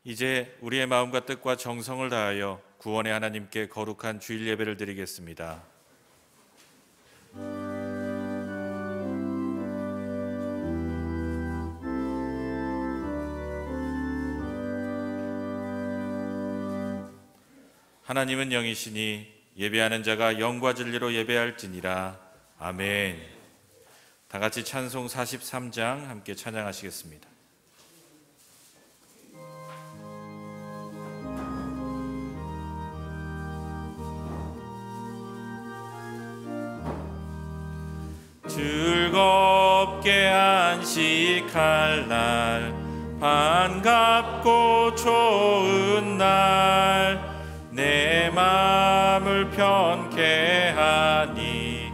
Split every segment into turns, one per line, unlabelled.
이제 우리의 마음과 뜻과 정성을 다하여 구원의 하나님께 거룩한 주일 예배를 드리겠습니다. 하나님은 영이시니 예배하는 자가 영과 진리로 예배할지니라. 아멘. 다 같이 찬송 43장 함께 찬양하시겠습니다. 즐겁게 안식할 날, 반갑고 좋은 날, 내 마음을 편케 하니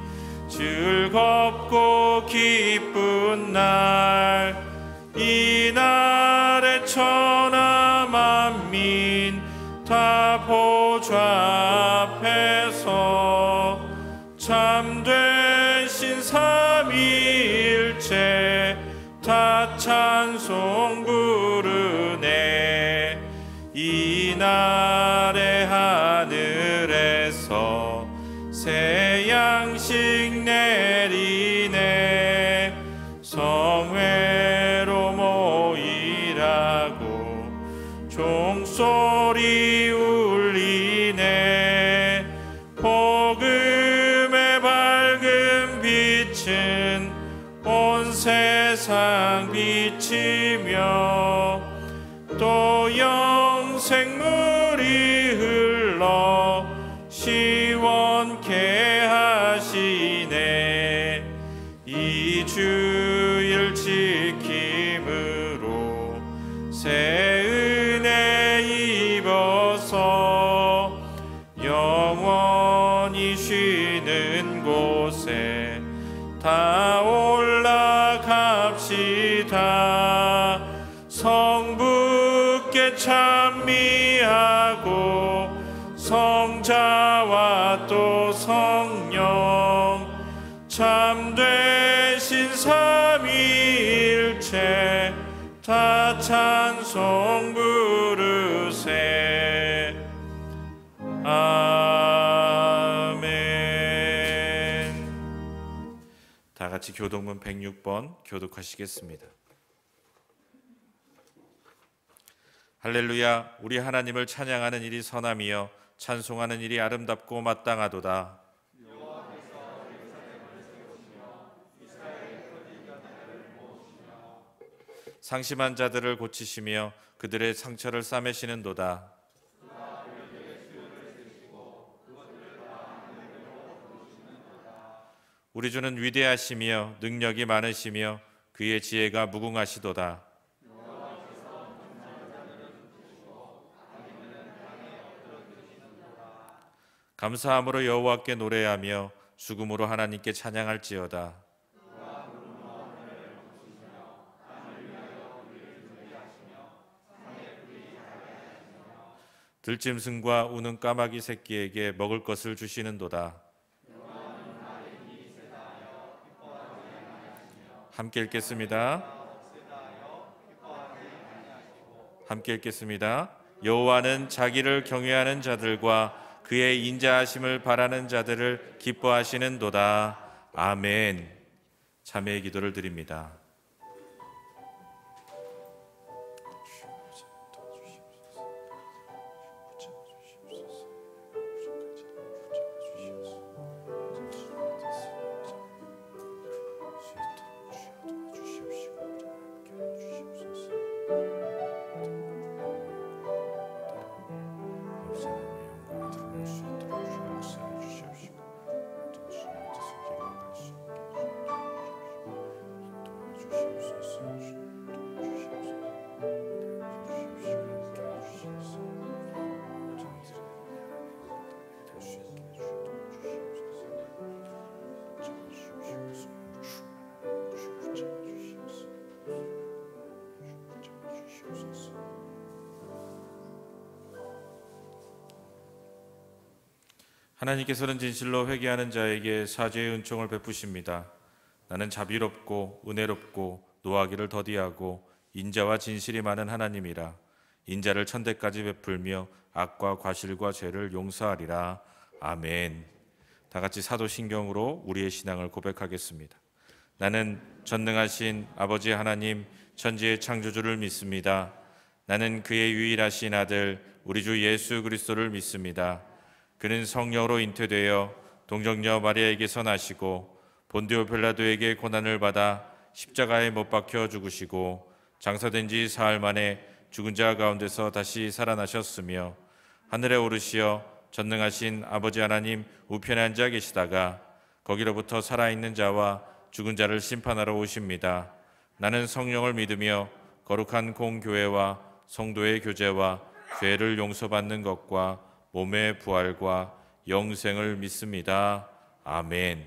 즐겁고 기쁜 날, 이 날에 천하 만민 다 보좌 앞에서 참된 신삼위일체 다 찬송 부르네. 이 날에 하늘에서 새 양식 내리네. 성회로 모이라고 종소리 울리네. 복음의 밝은 빛은 온 세상 비치며 또 영생물이 흘러 시원케 하시네. 이 주일 지킴으로 새 은혜 입어서 영원히 쉬는 곳에 다 올라갑시다. 성부께 찬미하고 성자와 또 성령 참되신 삼위일체 다 찬송 부르세. 아멘. 다 같이 교독문 106번 교독하시겠습니다. 할렐루야. 우리 하나님을 찬양하는 일이 선함이여 찬송하는 일이 아름답고 마땅하도다. 상심한 자들을 고치시며 그들의 상처를 싸매시는도다. 우리 주는 위대하시며 능력이 많으시며 그의 지혜가 무궁하시도다. 감사함으로 여호와께 노래하며 수금으로 하나님께 찬양할지어다. 들짐승과 우는 까마귀 새끼에게 먹을 것을 주시는도다. 함께 읽겠습니다. 함께 읽겠습니다. 여호와는 자기를 경외하는 자들과 그의 인자하심을 바라는 자들을 기뻐하시는도다. 아멘. 자매의 기도를 드립니다. 하나님께서는 진실로 회개하는 자에게 사죄의 은총을 베푸십니다. 나는 자비롭고 은혜롭고 노하기를 더디하고 인자와 진실이 많은 하나님이라. 인자를 천대까지 베풀며 악과 과실과 죄를 용서하리라. 아멘. 다 같이 사도신경으로 우리의 신앙을 고백하겠습니다. 나는 전능하신 아버지 하나님 천지의 창조주를 믿습니다. 나는 그의 유일하신 아들 우리 주 예수 그리스도를 믿습니다. 그는 성령으로 잉태되어 동정녀 마리아에게서 나시고 본디오 빌라도에게 고난을 받아 십자가에 못 박혀 죽으시고 장사된 지 사흘 만에 죽은 자 가운데서 다시 살아나셨으며 하늘에 오르시어 전능하신 아버지 하나님 우편에 앉아 계시다가 거기로부터 살아있는 자와 죽은 자를 심판하러 오십니다. 나는 성령을 믿으며 거룩한 공교회와 성도의 교제와 죄를 용서받는 것과 몸의 부활과 영생을 믿습니다. 아멘.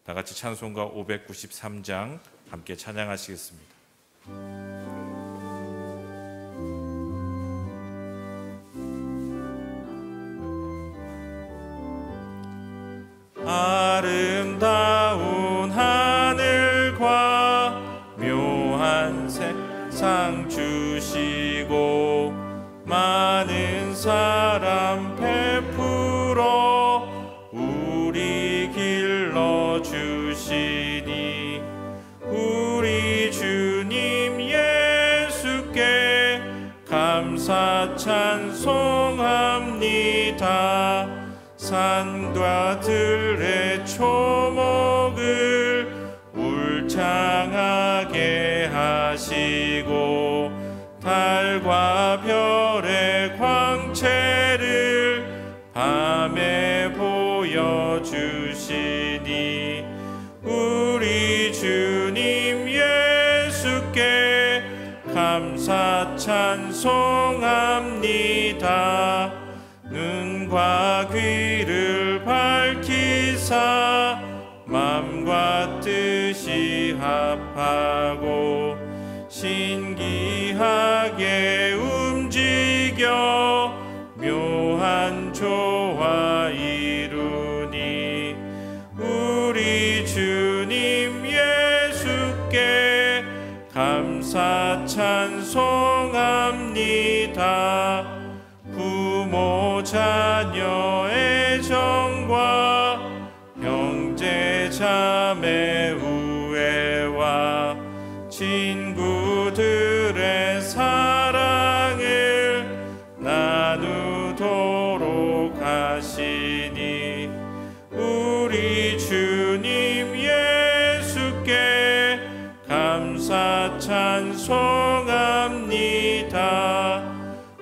다 같이 찬송가 593장 함께 찬양하시겠습니다. 아름다운 하늘과 묘한 세상 주시고 많은 사람 베풀어 우리 길러 주시니 우리 주님 예수께 감사 찬송합니다. 산과 들의 초목을 울창하게 하시고 달과 별의 광채를 밤에 보여주시니 우리 주님 예수께 감사 찬송합니다. 눈과 귀를 밝히사 맘과 뜻이 합하고 신기하게 움직여 묘한 조화 이루니 우리 주님 예수께 감사 찬송합니다. 부모 자녀의 정과 형제 자매 우애와 친구들의 사랑을 나누도록 하시니 우리 주님 예수께 감사 찬송합니다.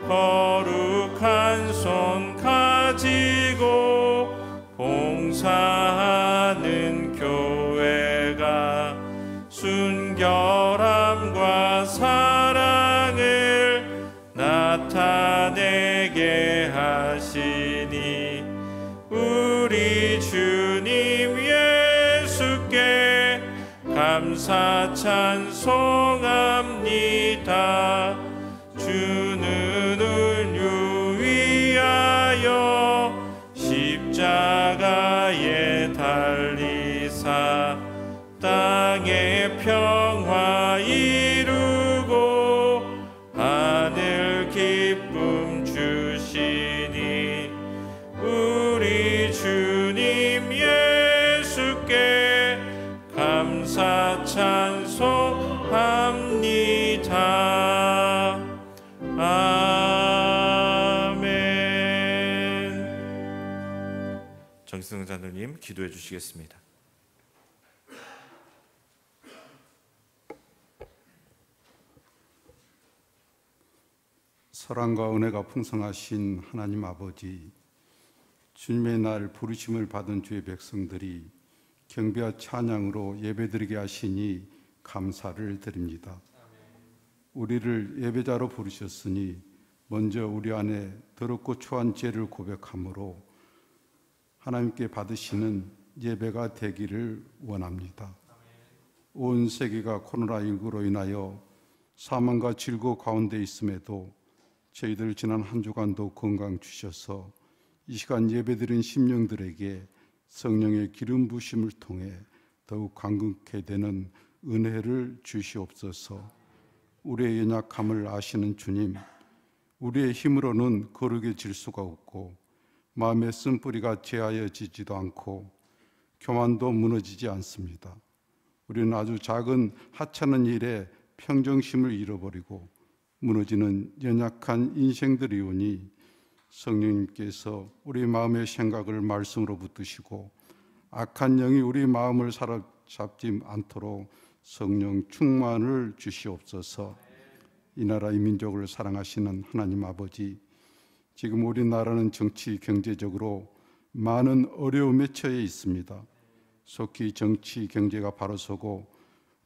거룩한 손 가지고 봉사하는 교회가 순결함과 사랑을 나타내게 하시니 우리 주님 예수께 감사 찬송합니다. 주는 은유 위하여 십자가에 달리사 땅의 평화 이루고 하늘 기쁨 주시니 우리 주님 예수께 감사 찬송합니다. 아멘. 정승자님 기도해 주시겠습니다.
사랑과 은혜가 풍성하신 하나님 아버지, 주님의 날 부르심을 받은 주의 백성들이 경배와 찬양으로 예배드리게 하시니 감사를 드립니다. 우리를 예배자로 부르셨으니 먼저 우리 안에 더럽고 초한 죄를 고백함으로 하나님께 받으시는 예배가 되기를 원합니다. 온 세계가 코로나19로 인하여 사망과 질고 가운데 있음에도 저희들 지난 한 주간도 건강 주셔서 이 시간 예배드린 심령들에게 성령의 기름 부심을 통해 더욱 감격케 되는 은혜를 주시옵소서. 우리의 연약함을 아시는 주님, 우리의 힘으로는 거룩해질 수가 없고 마음의 쓴뿌리가 제하여지지도 않고 교만도 무너지지 않습니다. 우리는 아주 작은 하찮은 일에 평정심을 잃어버리고 무너지는 연약한 인생들이 오니 성령님께서 우리 마음의 생각을 말씀으로 붙드시고 악한 영이 우리 마음을 사로잡지 않도록 성령 충만을 주시옵소서. 이 나라 이 민족을 사랑하시는 하나님 아버지, 지금 우리나라는 정치 경제적으로 많은 어려움에 처해 있습니다. 속히 정치 경제가 바로 서고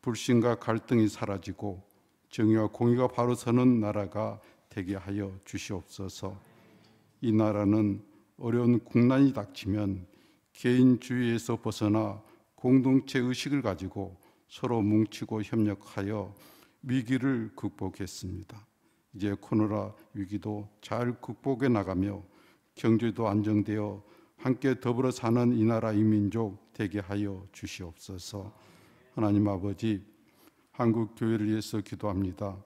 불신과 갈등이 사라지고 정의와 공의가 바로 서는 나라가 되게 하여 주시옵소서. 이 나라는 어려운 국난이 닥치면 개인주의에서 벗어나 공동체 의식을 가지고 서로 뭉치고 협력하여 위기를 극복했습니다. 이제 코로나 위기도 잘 극복해 나가며 경제도 안정되어 함께 더불어 사는 이 나라 이 민족 되게 하여 주시옵소서. 하나님 아버지, 한국 교회를 위해서 기도합니다.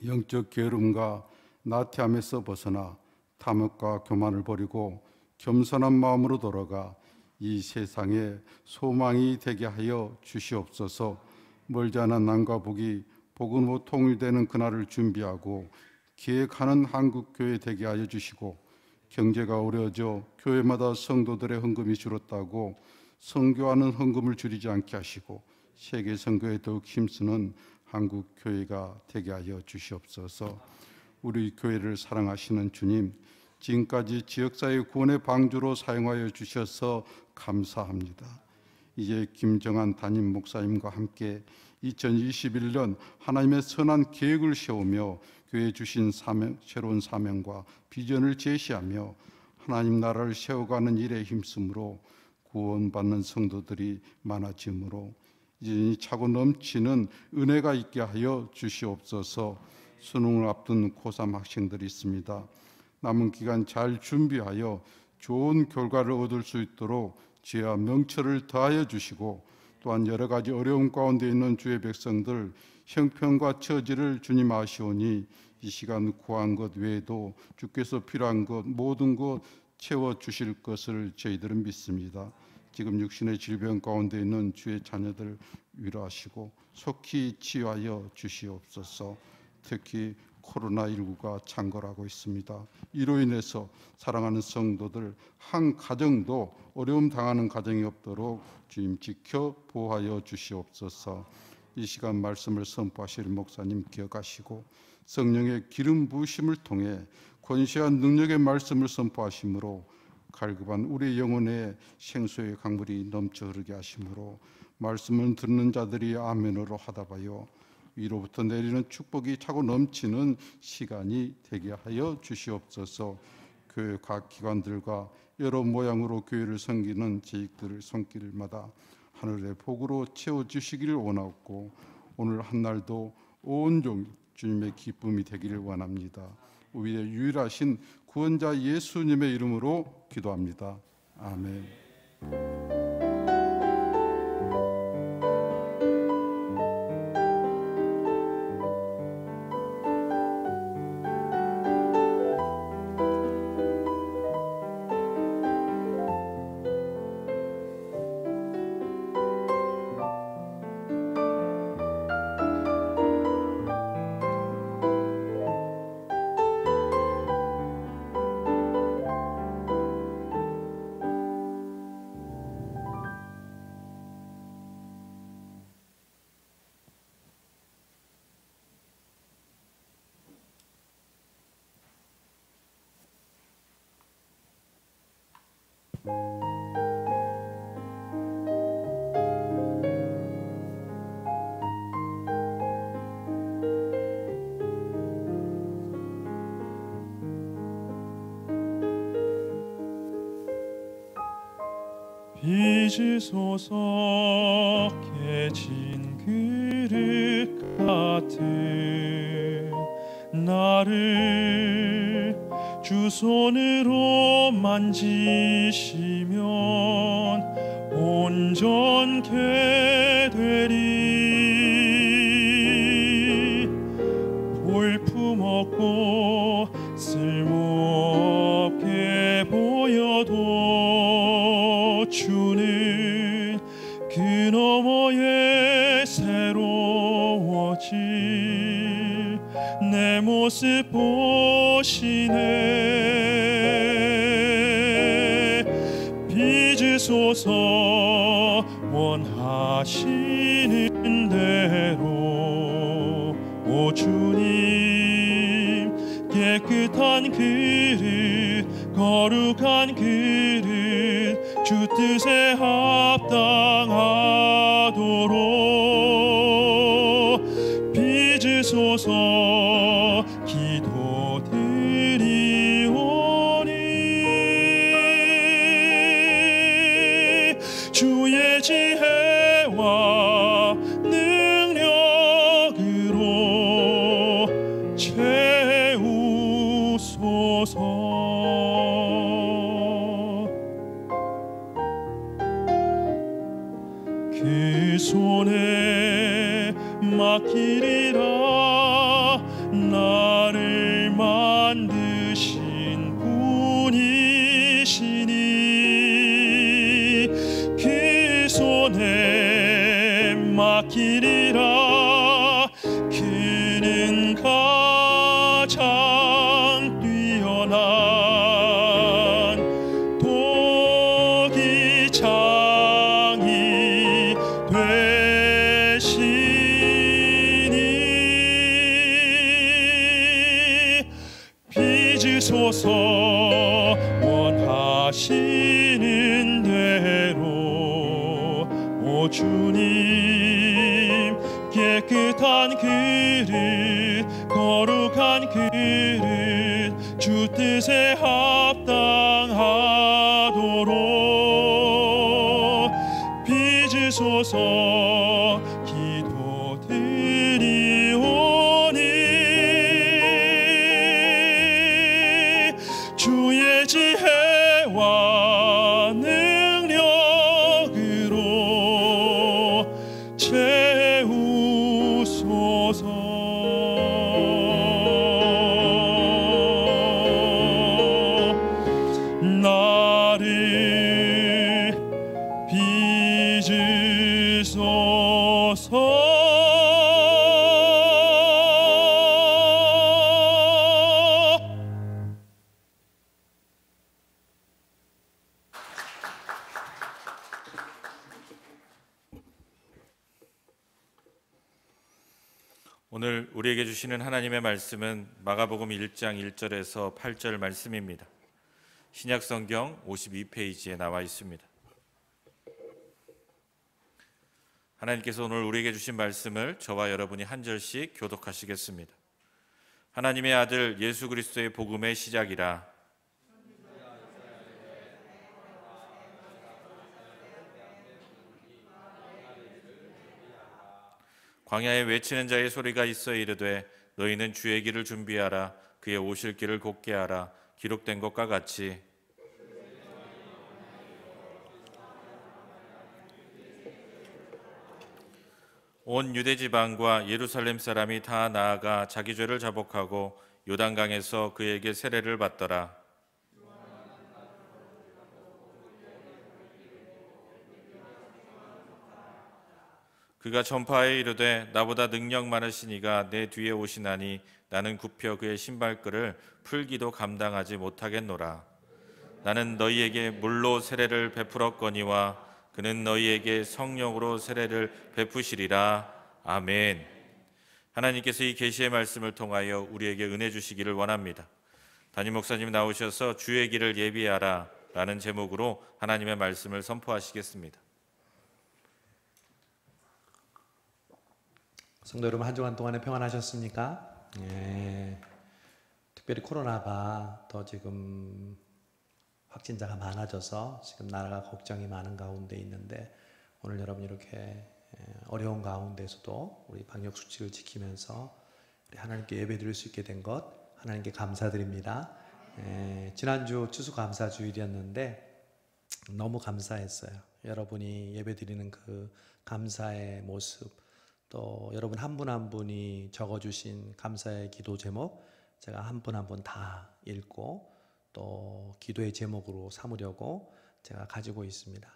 영적 게으름과 나태함에서 벗어나 탐욕과 교만을 버리고 겸손한 마음으로 돌아가 이 세상에 소망이 되게 하여 주시옵소서. 멀지 않은 남과 북이 복음으로 통일되는 그날을 준비하고 기획하는 한국교회 되게 하여 주시고, 경제가 어려워져 교회마다 성도들의 헌금이 줄었다고 선교하는 헌금을 줄이지 않게 하시고 세계 선교에 더욱 힘쓰는 한국교회가 되게 하여 주시옵소서. 우리 교회를 사랑하시는 주님, 지금까지 지역사회 구원의 방주로 사용하여 주셔서 감사합니다. 이제 김정한 담임 목사님과 함께 2021년 하나님의 선한 계획을 세우며 교회에 주신 새로운 사명과 비전을 제시하며 하나님 나라를 세워가는 일에 힘쓰므로 구원받는 성도들이 많아지므로 이제 차고 넘치는 은혜가 있게 하여 주시옵소서. 수능을 앞둔 고3 학생들이 있습니다. 남은 기간 잘 준비하여 좋은 결과를 얻을 수 있도록 지혜와 명철을 더하여 주시고, 또한 여러 가지 어려움 가운데 있는 주의 백성들 형편과 처지를 주님 아시오니 이 시간 구한 것 외에도 주께서 필요한 것 모든 것 채워주실 것을 저희들은 믿습니다. 지금 육신의 질병 가운데 있는 주의 자녀들 위로하시고 속히 치유하여 주시옵소서. 특히 코로나19가 창궐하고 있습니다. 이로 인해서 사랑하는 성도들 한 가정도 어려움 당하는 가정이 없도록 주님 지켜 보호하여 주시옵소서. 이 시간 말씀을 선포하실 목사님 기억하시고 성령의 기름 부으심을 통해 권세한 능력의 말씀을 선포하심으로 갈급한 우리 영혼에 생수의 강물이 넘쳐 흐르게 하심으로 말씀을 듣는 자들이 아멘으로 하답하여 위로부터 내리는 축복이 차고 넘치는 시간이 되게 하여 주시옵소서. 교회 각 기관들과 여러 모양으로 교회를 섬기는 재직들을 손길마다 하늘의 복으로 채워주시기를 원하고, 오늘 한날도 온종일 주님의 기쁨이 되기를 원합니다. 우리의 유일하신 구원자 예수님의 이름으로 기도합니다. 아멘.
빚으소서 깨진 그릇 같은 나를 주 손으로 만지시면 온전케 되리. 볼품 없고 내어질 내 모습 보시네. 빚으소서 원하시는 대로. 오 주님, 깨끗한 그릇, 거룩한 그릇, 주 뜻에 합당하도록 빚으소서. 기도드리오니 주의 지혜와 능력으로 채우소서. 그 손에 맡기리라. 나를 만드신 분이시니 그 손에 맡기리라. 그는 가장 뛰어난 도기장이 되시니 빚으소서 원하시는 대로. 오 주님, 깨끗한 그릇, 거룩한 그릇, 주 뜻에 합당하도록 빚으소서. 기도드리오니 주의 지혜와 능력으로 채우소서. 나를 빚으소서.
오늘 우리에게 주시는 하나님의 말씀은 마가복음 1장 1절에서 8절 말씀입니다. 신약성경 52페이지에 나와 있습니다. 하나님께서 오늘 우리에게 주신 말씀을 저와 여러분이 한 절씩 교독하시겠습니다. 하나님의 아들 예수 그리스도의 복음의 시작이라. 광야에 외치는 자의 소리가 있어 이르되 너희는 주의 길을 준비하라. 그의 오실 길을 곧게 하라. 기록된 것과 같이 온 유대 지방과 예루살렘 사람이 다 나아가 자기 죄를 자복하고 요단강에서 그에게 세례를 받더라. 그가 전파하여 이르되 나보다 능력 많으신 이가 내 뒤에 오시나니 나는 굽혀 그의 신발끈을 풀기도 감당하지 못하겠노라. 나는 너희에게 물로 세례를 베풀었거니와 그는 너희에게 성령으로 세례를 베푸시리라. 아멘. 하나님께서 이 계시의 말씀을 통하여 우리에게 은혜 주시기를 원합니다. 담임 목사님 나오셔서 주의 길을 예비하라 라는 제목으로 하나님의 말씀을 선포하시겠습니다.
성도 여러분, 한 주간 동안에 평안하셨습니까? 예. 특별히 코로나가 더 지금 확진자가 많아져서 지금 나라가 걱정이 많은 가운데 있는데, 오늘 여러분 이렇게 어려운 가운데서도 우리 방역 수칙을 지키면서 우리 하나님께 예배드릴 수 있게 된 것 하나님께 감사드립니다. 지난주 추수감사주일이었는데 너무 감사했어요. 여러분이 예배드리는 그 감사의 모습, 또 여러분 한 분 한 분이 적어주신 감사의 기도 제목 제가 한 분 한 분 다 읽고 또 기도의 제목으로 삼으려고 제가 가지고 있습니다.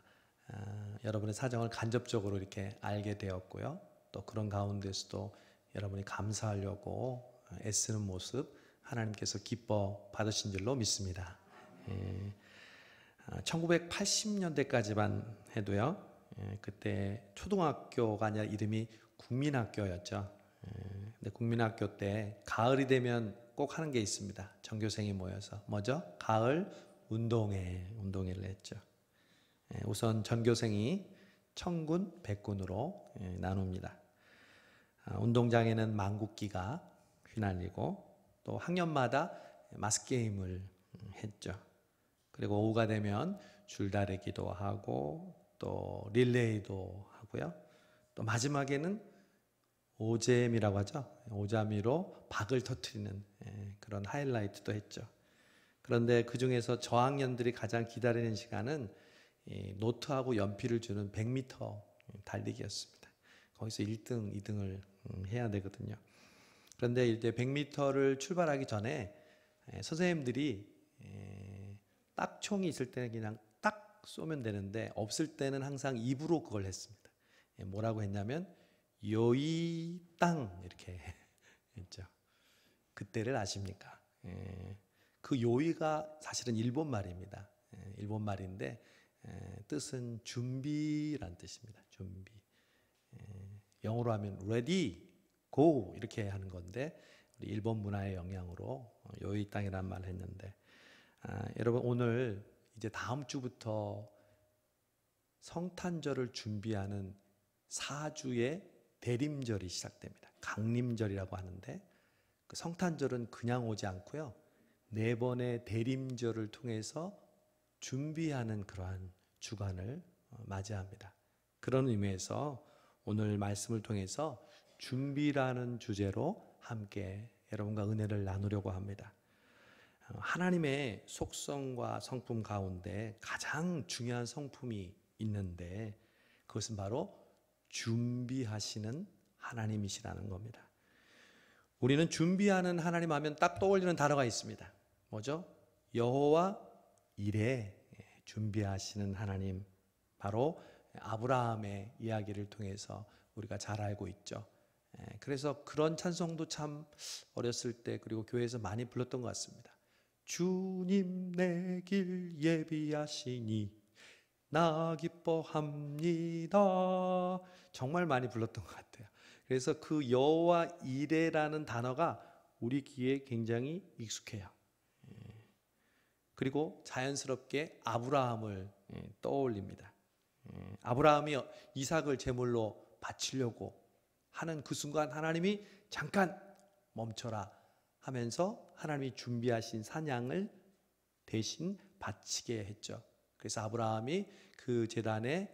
여러분의 사정을 간접적으로 이렇게 알게 되었고요. 또 그런 가운데서도 여러분이 감사하려고 애쓰는 모습 하나님께서 기뻐 받으신 줄로 믿습니다. 1980년대까지만 해도요, 그때 초등학교가 아니라 이름이 국민학교였죠. 근데 국민학교 때 가을이 되면 꼭 하는 게 있습니다. 전교생이 모여서. 뭐죠? 가을 운동회를 했죠. 우선 전교생이 천군, 백군으로 나눕니다. 운동장에는 망국기가 휘날리고 또 학년마다 마스게임을 했죠. 그리고 오후가 되면 줄다리기도 하고 또 릴레이도 하고요. 또 마지막에는 오잼이라고 하죠. 오자미로 박을 터뜨리는 그런 하이라이트도 했죠. 그런데 그 중에서 저학년들이 가장 기다리는 시간은 노트하고 연필을 주는 100m 달리기였습니다. 거기서 1등, 2등을 해야 되거든요. 그런데 이제 100m를 출발하기 전에 선생님들이 딱총이 있을 때는 그냥 딱 쏘면 되는데 없을 때는 항상 입으로 그걸 했습니다. 뭐라고 했냐면 요이 땅 이렇게 했죠. 그때를 아십니까? 그 요이가 사실은 일본 말입니다. 일본 말인데 뜻은 준비란 뜻입니다. 준비. 영어로 하면 ready, go 이렇게 하는 건데 우리 일본 문화의 영향으로 요이 땅이란 말을 했는데 여러분 오늘 이제 다음 주부터 성탄절을 준비하는 4주의 대림절이 시작됩니다. 강림절이라고 하는데 그 성탄절은 그냥 오지 않고요. 4번의 대림절을 통해서 준비하는 그러한 주간을 맞이합니다. 그런 의미에서 오늘 말씀을 통해서 준비라는 주제로 함께 여러분과 은혜를 나누려고 합니다. 하나님의 속성과 성품 가운데 가장 중요한 성품이 있는데 그것은 바로 준비하시는 하나님이시라는 겁니다. 우리는 준비하는 하나님 하면 딱 떠올리는 단어가 있습니다. 뭐죠? 여호와 이레, 준비하시는 하나님. 바로 아브라함의 이야기를 통해서 우리가 잘 알고 있죠. 그래서 그런 찬송도 참 어렸을 때 그리고 교회에서 많이 불렀던 것 같습니다. 주님 내 길 예비하시니 나 기뻐합니다. 정말 많이 불렀던 것 같아요. 그래서 그 여호와 이레라는 단어가 우리 귀에 굉장히 익숙해요. 그리고 자연스럽게 아브라함을 떠올립니다. 아브라함이 이삭을 제물로 바치려고 하는 그 순간 하나님이 잠깐 멈춰라 하면서 하나님이 준비하신 사냥을 대신 바치게 했죠. 그래서 아브라함이 그 제단의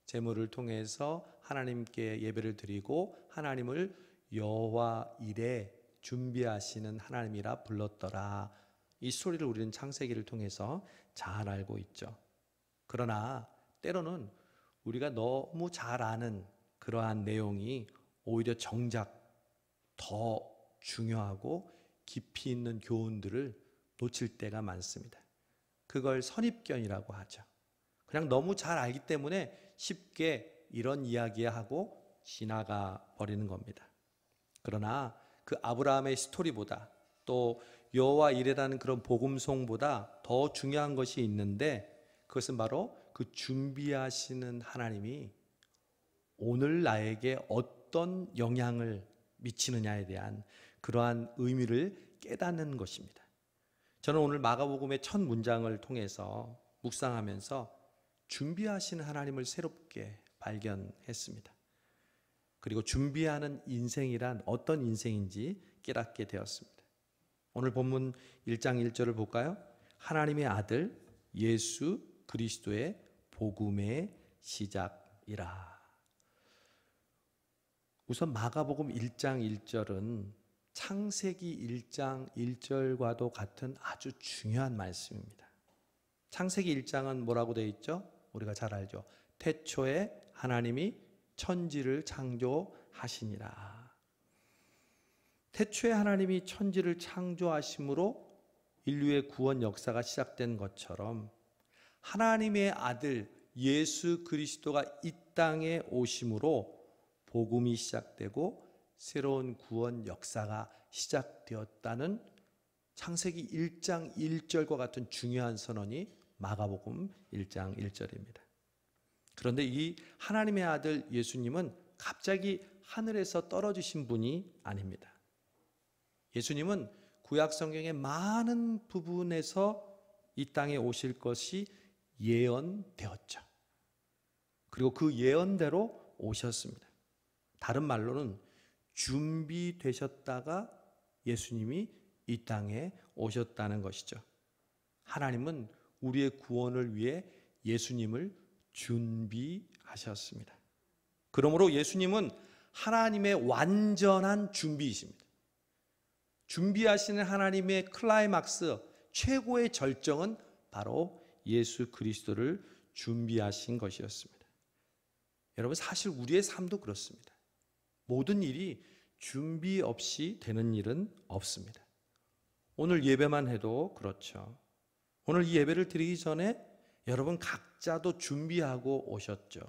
제물을 통해서 하나님께 예배를 드리고 하나님을 여호와 이레 준비하시는 하나님이라 불렀더라. 이 스토리를 우리는 창세기를 통해서 잘 알고 있죠. 그러나 때로는 우리가 너무 잘 아는 그러한 내용이 오히려 정작 더 중요하고 깊이 있는 교훈들을 놓칠 때가 많습니다. 그걸 선입견이라고 하죠. 그냥 너무 잘 알기 때문에 쉽게 이런 이야기하고 지나가 버리는 겁니다. 그러나 그 아브라함의 스토리보다 또 여호와 이레라는 그런 복음송보다 더 중요한 것이 있는데 그것은 바로 그 준비하시는 하나님이 오늘 나에게 어떤 영향을 미치느냐에 대한 그러한 의미를 깨닫는 것입니다. 저는 오늘 마가복음의 첫 문장을 통해서 묵상하면서 준비하시는 하나님을 새롭게 발견했습니다. 그리고 준비하는 인생이란 어떤 인생인지 깨닫게 되었습니다. 오늘 본문 1장 1절을 볼까요? 하나님의 아들 예수 그리스도의 복음의 시작이라. 우선 마가복음 1장 1절은 창세기 1장 1절과도 같은 아주 중요한 말씀입니다. 창세기 1장은 뭐라고 되어 있죠? 우리가 잘 알죠. 태초에 하나님이 천지를 창조하시니라. 태초에 하나님이 천지를 창조하심으로 인류의 구원 역사가 시작된 것처럼 하나님의 아들 예수 그리스도가 이 땅에 오심으로 복음이 시작되고 새로운 구원 역사가 시작되었다는 창세기 1장 1절과 같은 중요한 선언이 마가복음 1장 1절입니다. 그런데 이 하나님의 아들 예수님은 갑자기 하늘에서 떨어지신 분이 아닙니다. 예수님은 구약 성경의 많은 부분에서 이 땅에 오실 것이 예언되었죠. 그리고 그 예언대로 오셨습니다. 다른 말로는 준비되셨다가 예수님이 이 땅에 오셨다는 것이죠. 하나님은 우리의 구원을 위해 예수님을 준비하셨습니다. 그러므로 예수님은 하나님의 완전한 준비이십니다. 준비하시는 하나님의 클라이막스, 최고의 절정은 바로 예수 그리스도를 준비하신 것이었습니다. 여러분, 사실 우리의 삶도 그렇습니다. 모든 일이 준비 없이 되는 일은 없습니다. 오늘 예배만 해도 그렇죠. 오늘 이 예배를 드리기 전에 여러분 각자도 준비하고 오셨죠.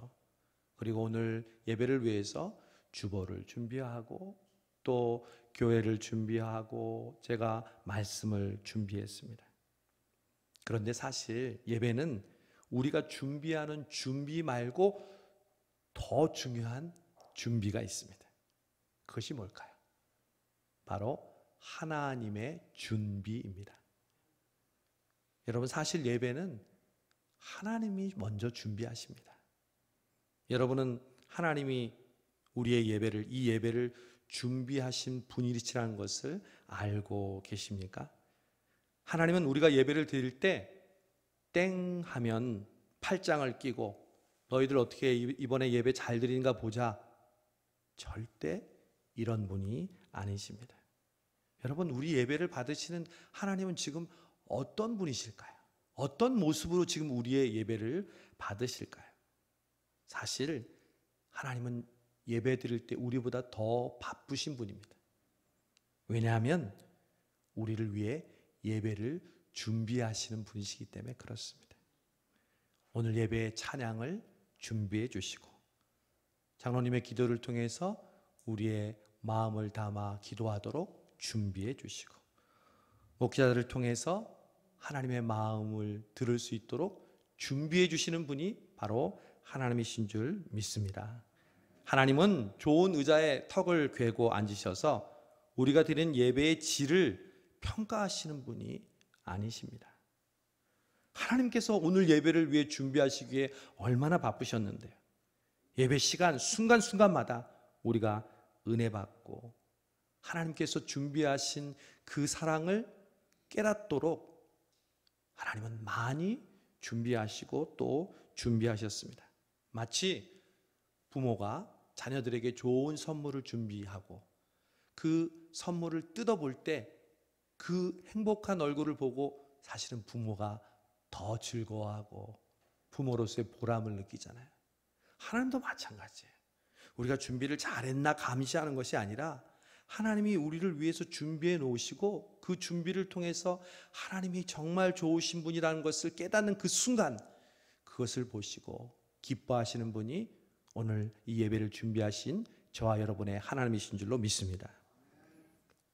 그리고 오늘 예배를 위해서 주보를 준비하고 또 교회를 준비하고 제가 말씀을 준비했습니다. 그런데 사실 예배는 우리가 준비하는 준비 말고 더 중요한 준비가 있습니다. 그것이 뭘까요? 바로 하나님의 준비입니다. 여러분, 사실 예배는 하나님이 먼저 준비하십니다. 여러분은 하나님이 우리의 예배를, 이 예배를 준비하신 분이시라는 것을 알고 계십니까? 하나님은 우리가 예배를 드릴 때 땡 하면 팔짱을 끼고 너희들 어떻게 이번에 예배 잘 드리는가 보자, 절대 이런 분이 아니십니다. 여러분, 우리 예배를 받으시는 하나님은 지금 어떤 분이실까요? 어떤 모습으로 지금 우리의 예배를 받으실까요? 사실 하나님은 예배 드릴 때 우리보다 더 바쁘신 분입니다. 왜냐하면 우리를 위해 예배를 준비하시는 분이시기 때문에 그렇습니다. 오늘 예배의 찬양을 준비해 주시고 장로님의 기도를 통해서 우리의 마음을 담아 기도하도록 준비해 주시고 목자들을 통해서 하나님의 마음을 들을 수 있도록 준비해 주시는 분이 바로 하나님이신 줄 믿습니다. 하나님은 좋은 의자에 턱을 괴고 앉으셔서 우리가 드리는 예배의 질을 평가하시는 분이 아니십니다. 하나님께서 오늘 예배를 위해 준비하시기에 얼마나 바쁘셨는데요. 예배 시간 순간순간마다 우리가 은혜 받고 하나님께서 준비하신 그 사랑을 깨닫도록 하나님은 많이 준비하시고 또 준비하셨습니다. 마치 부모가 자녀들에게 좋은 선물을 준비하고 그 선물을 뜯어볼 때 그 행복한 얼굴을 보고 사실은 부모가 더 즐거워하고 부모로서의 보람을 느끼잖아요. 하나님도 마찬가지예요. 우리가 준비를 잘했나 감시하는 것이 아니라 하나님이 우리를 위해서 준비해 놓으시고 그 준비를 통해서 하나님이 정말 좋으신 분이라는 것을 깨닫는 그 순간 그것을 보시고 기뻐하시는 분이 오늘 이 예배를 준비하신 저와 여러분의 하나님이신 줄로 믿습니다.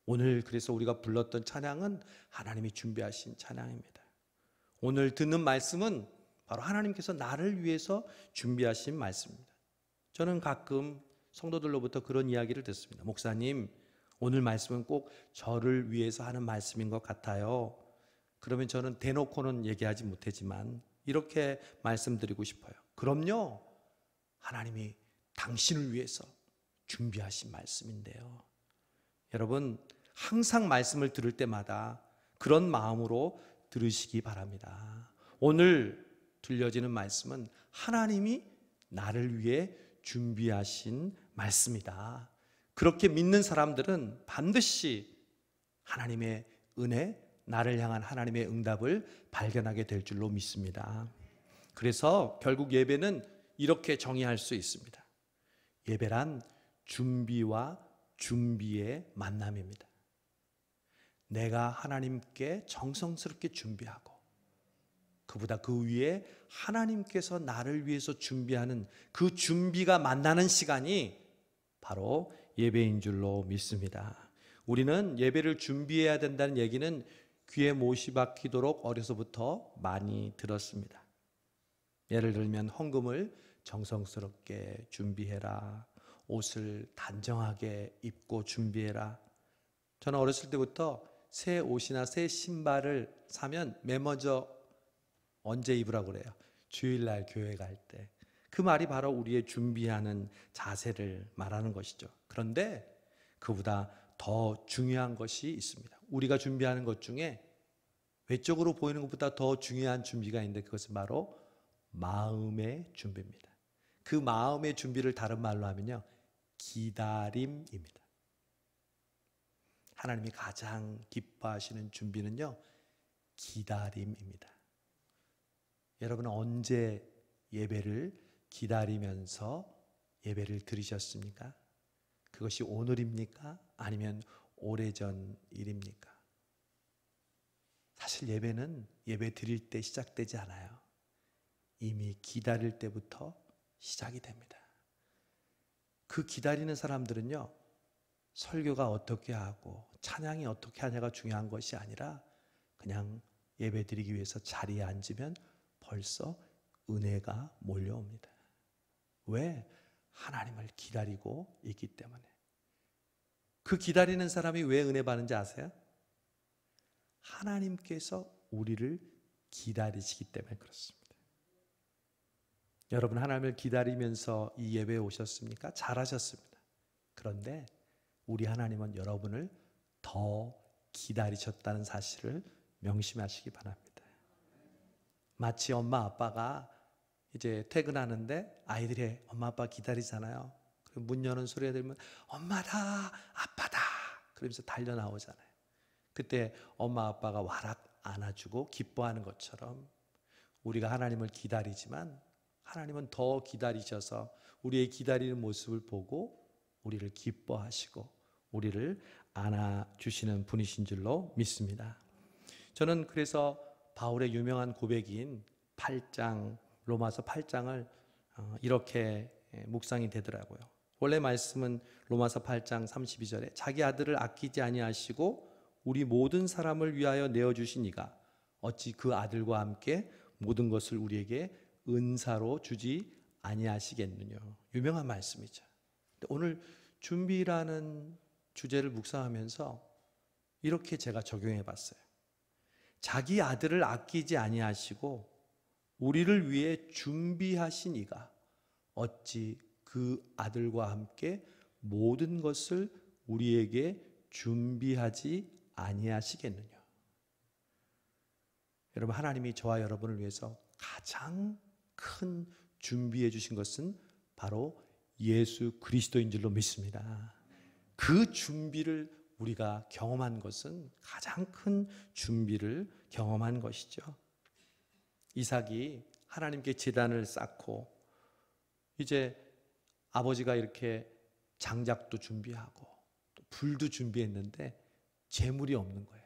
오늘 그래서 우리가 불렀던 찬양은 하나님이 준비하신 찬양입니다. 오늘 듣는 말씀은 바로 하나님께서 나를 위해서 준비하신 말씀입니다. 저는 가끔 성도들로부터 그런 이야기를 듣습니다. 목사님, 오늘 말씀은 꼭 저를 위해서 하는 말씀인 것 같아요. 그러면 저는 대놓고는 얘기하지 못하지만 이렇게 말씀드리고 싶어요. 그럼요, 하나님이 당신을 위해서 준비하신 말씀인데요. 여러분, 항상 말씀을 들을 때마다 그런 마음으로 들으시기 바랍니다. 오늘 들려지는 말씀은 하나님이 나를 위해 준비하신 말씀이다. 그렇게 믿는 사람들은 반드시 하나님의 은혜, 나를 향한 하나님의 응답을 발견하게 될 줄로 믿습니다. 그래서 결국 예배는 이렇게 정의할 수 있습니다. 예배란 준비와 준비의 만남입니다. 내가 하나님께 정성스럽게 준비하고 그보다 그 위에 하나님께서 나를 위해서 준비하는 그 준비가 만나는 시간이 바로 예배인 줄로 믿습니다. 우리는 예배를 준비해야 된다는 얘기는 귀에 못이 박히도록 어려서부터 많이 들었습니다. 예를 들면 헌금을 정성스럽게 준비해라. 옷을 단정하게 입고 준비해라. 저는 어렸을 때부터 새 옷이나 새 신발을 사면 맨 먼저 언제 입으라고 그래요? 주일날 교회 갈 때. 그 말이 바로 우리의 준비하는 자세를 말하는 것이죠. 그런데 그보다 더 중요한 것이 있습니다. 우리가 준비하는 것 중에 외적으로 보이는 것보다 더 중요한 준비가 있는데 그것은 바로 마음의 준비입니다. 그 마음의 준비를 다른 말로 하면요, 기다림입니다. 하나님이 가장 기뻐하시는 준비는요, 기다림입니다. 여러분은 언제 예배를 기다리면서 예배를 드리셨습니까? 그것이 오늘입니까? 아니면 오래전 일입니까? 사실 예배는 예배 드릴 때 시작되지 않아요. 이미 기다릴 때부터 시작이 됩니다. 그 기다리는 사람들은요, 설교가 어떻게 하고 찬양이 어떻게 하냐가 중요한 것이 아니라 그냥 예배 드리기 위해서 자리에 앉으면 벌써 은혜가 몰려옵니다. 왜? 하나님을 기다리고 있기 때문에. 그 기다리는 사람이 왜 은혜 받는지 아세요? 하나님께서 우리를 기다리시기 때문에 그렇습니다. 여러분, 하나님을 기다리면서 이 예배에 오셨습니까? 잘하셨습니다. 그런데 우리 하나님은 여러분을 더 기다리셨다는 사실을 명심하시기 바랍니다. 마치 엄마 아빠가 이제 퇴근하는데 아이들이 엄마 아빠 기다리잖아요. 문 여는 소리가 들으면 엄마다, 아빠다 그러면서 달려 나오잖아요. 그때 엄마 아빠가 와락 안아주고 기뻐하는 것처럼 우리가 하나님을 기다리지만 하나님은 더 기다리셔서 우리의 기다리는 모습을 보고 우리를 기뻐하시고 우리를 안아주시는 분이신 줄로 믿습니다. 저는 그래서 바울의 유명한 고백인 8장, 로마서 8장을 이렇게 묵상이 되더라고요. 원래 말씀은 로마서 8장 32절에 자기 아들을 아끼지 아니하시고 우리 모든 사람을 위하여 내어주신 이가 어찌 그 아들과 함께 모든 것을 우리에게 은사로 주지 아니하시겠느냐. 유명한 말씀이죠. 오늘 준비라는 주제를 묵상하면서 이렇게 제가 적용해 봤어요. 자기 아들을 아끼지 아니하시고 우리를 위해 준비하신 이가 어찌 그 아들과 함께 모든 것을 우리에게 준비하지 아니하시겠느냐. 여러분, 하나님이 저와 여러분을 위해서 가장 큰 준비해 주신 것은 바로 예수 그리스도인 줄로 믿습니다. 그 준비를 우리가 경험한 것은 가장 큰 준비를 경험한 것이죠. 이삭이 하나님께 제단을 쌓고 이제 아버지가 이렇게 장작도 준비하고 또 불도 준비했는데 재물이 없는 거예요.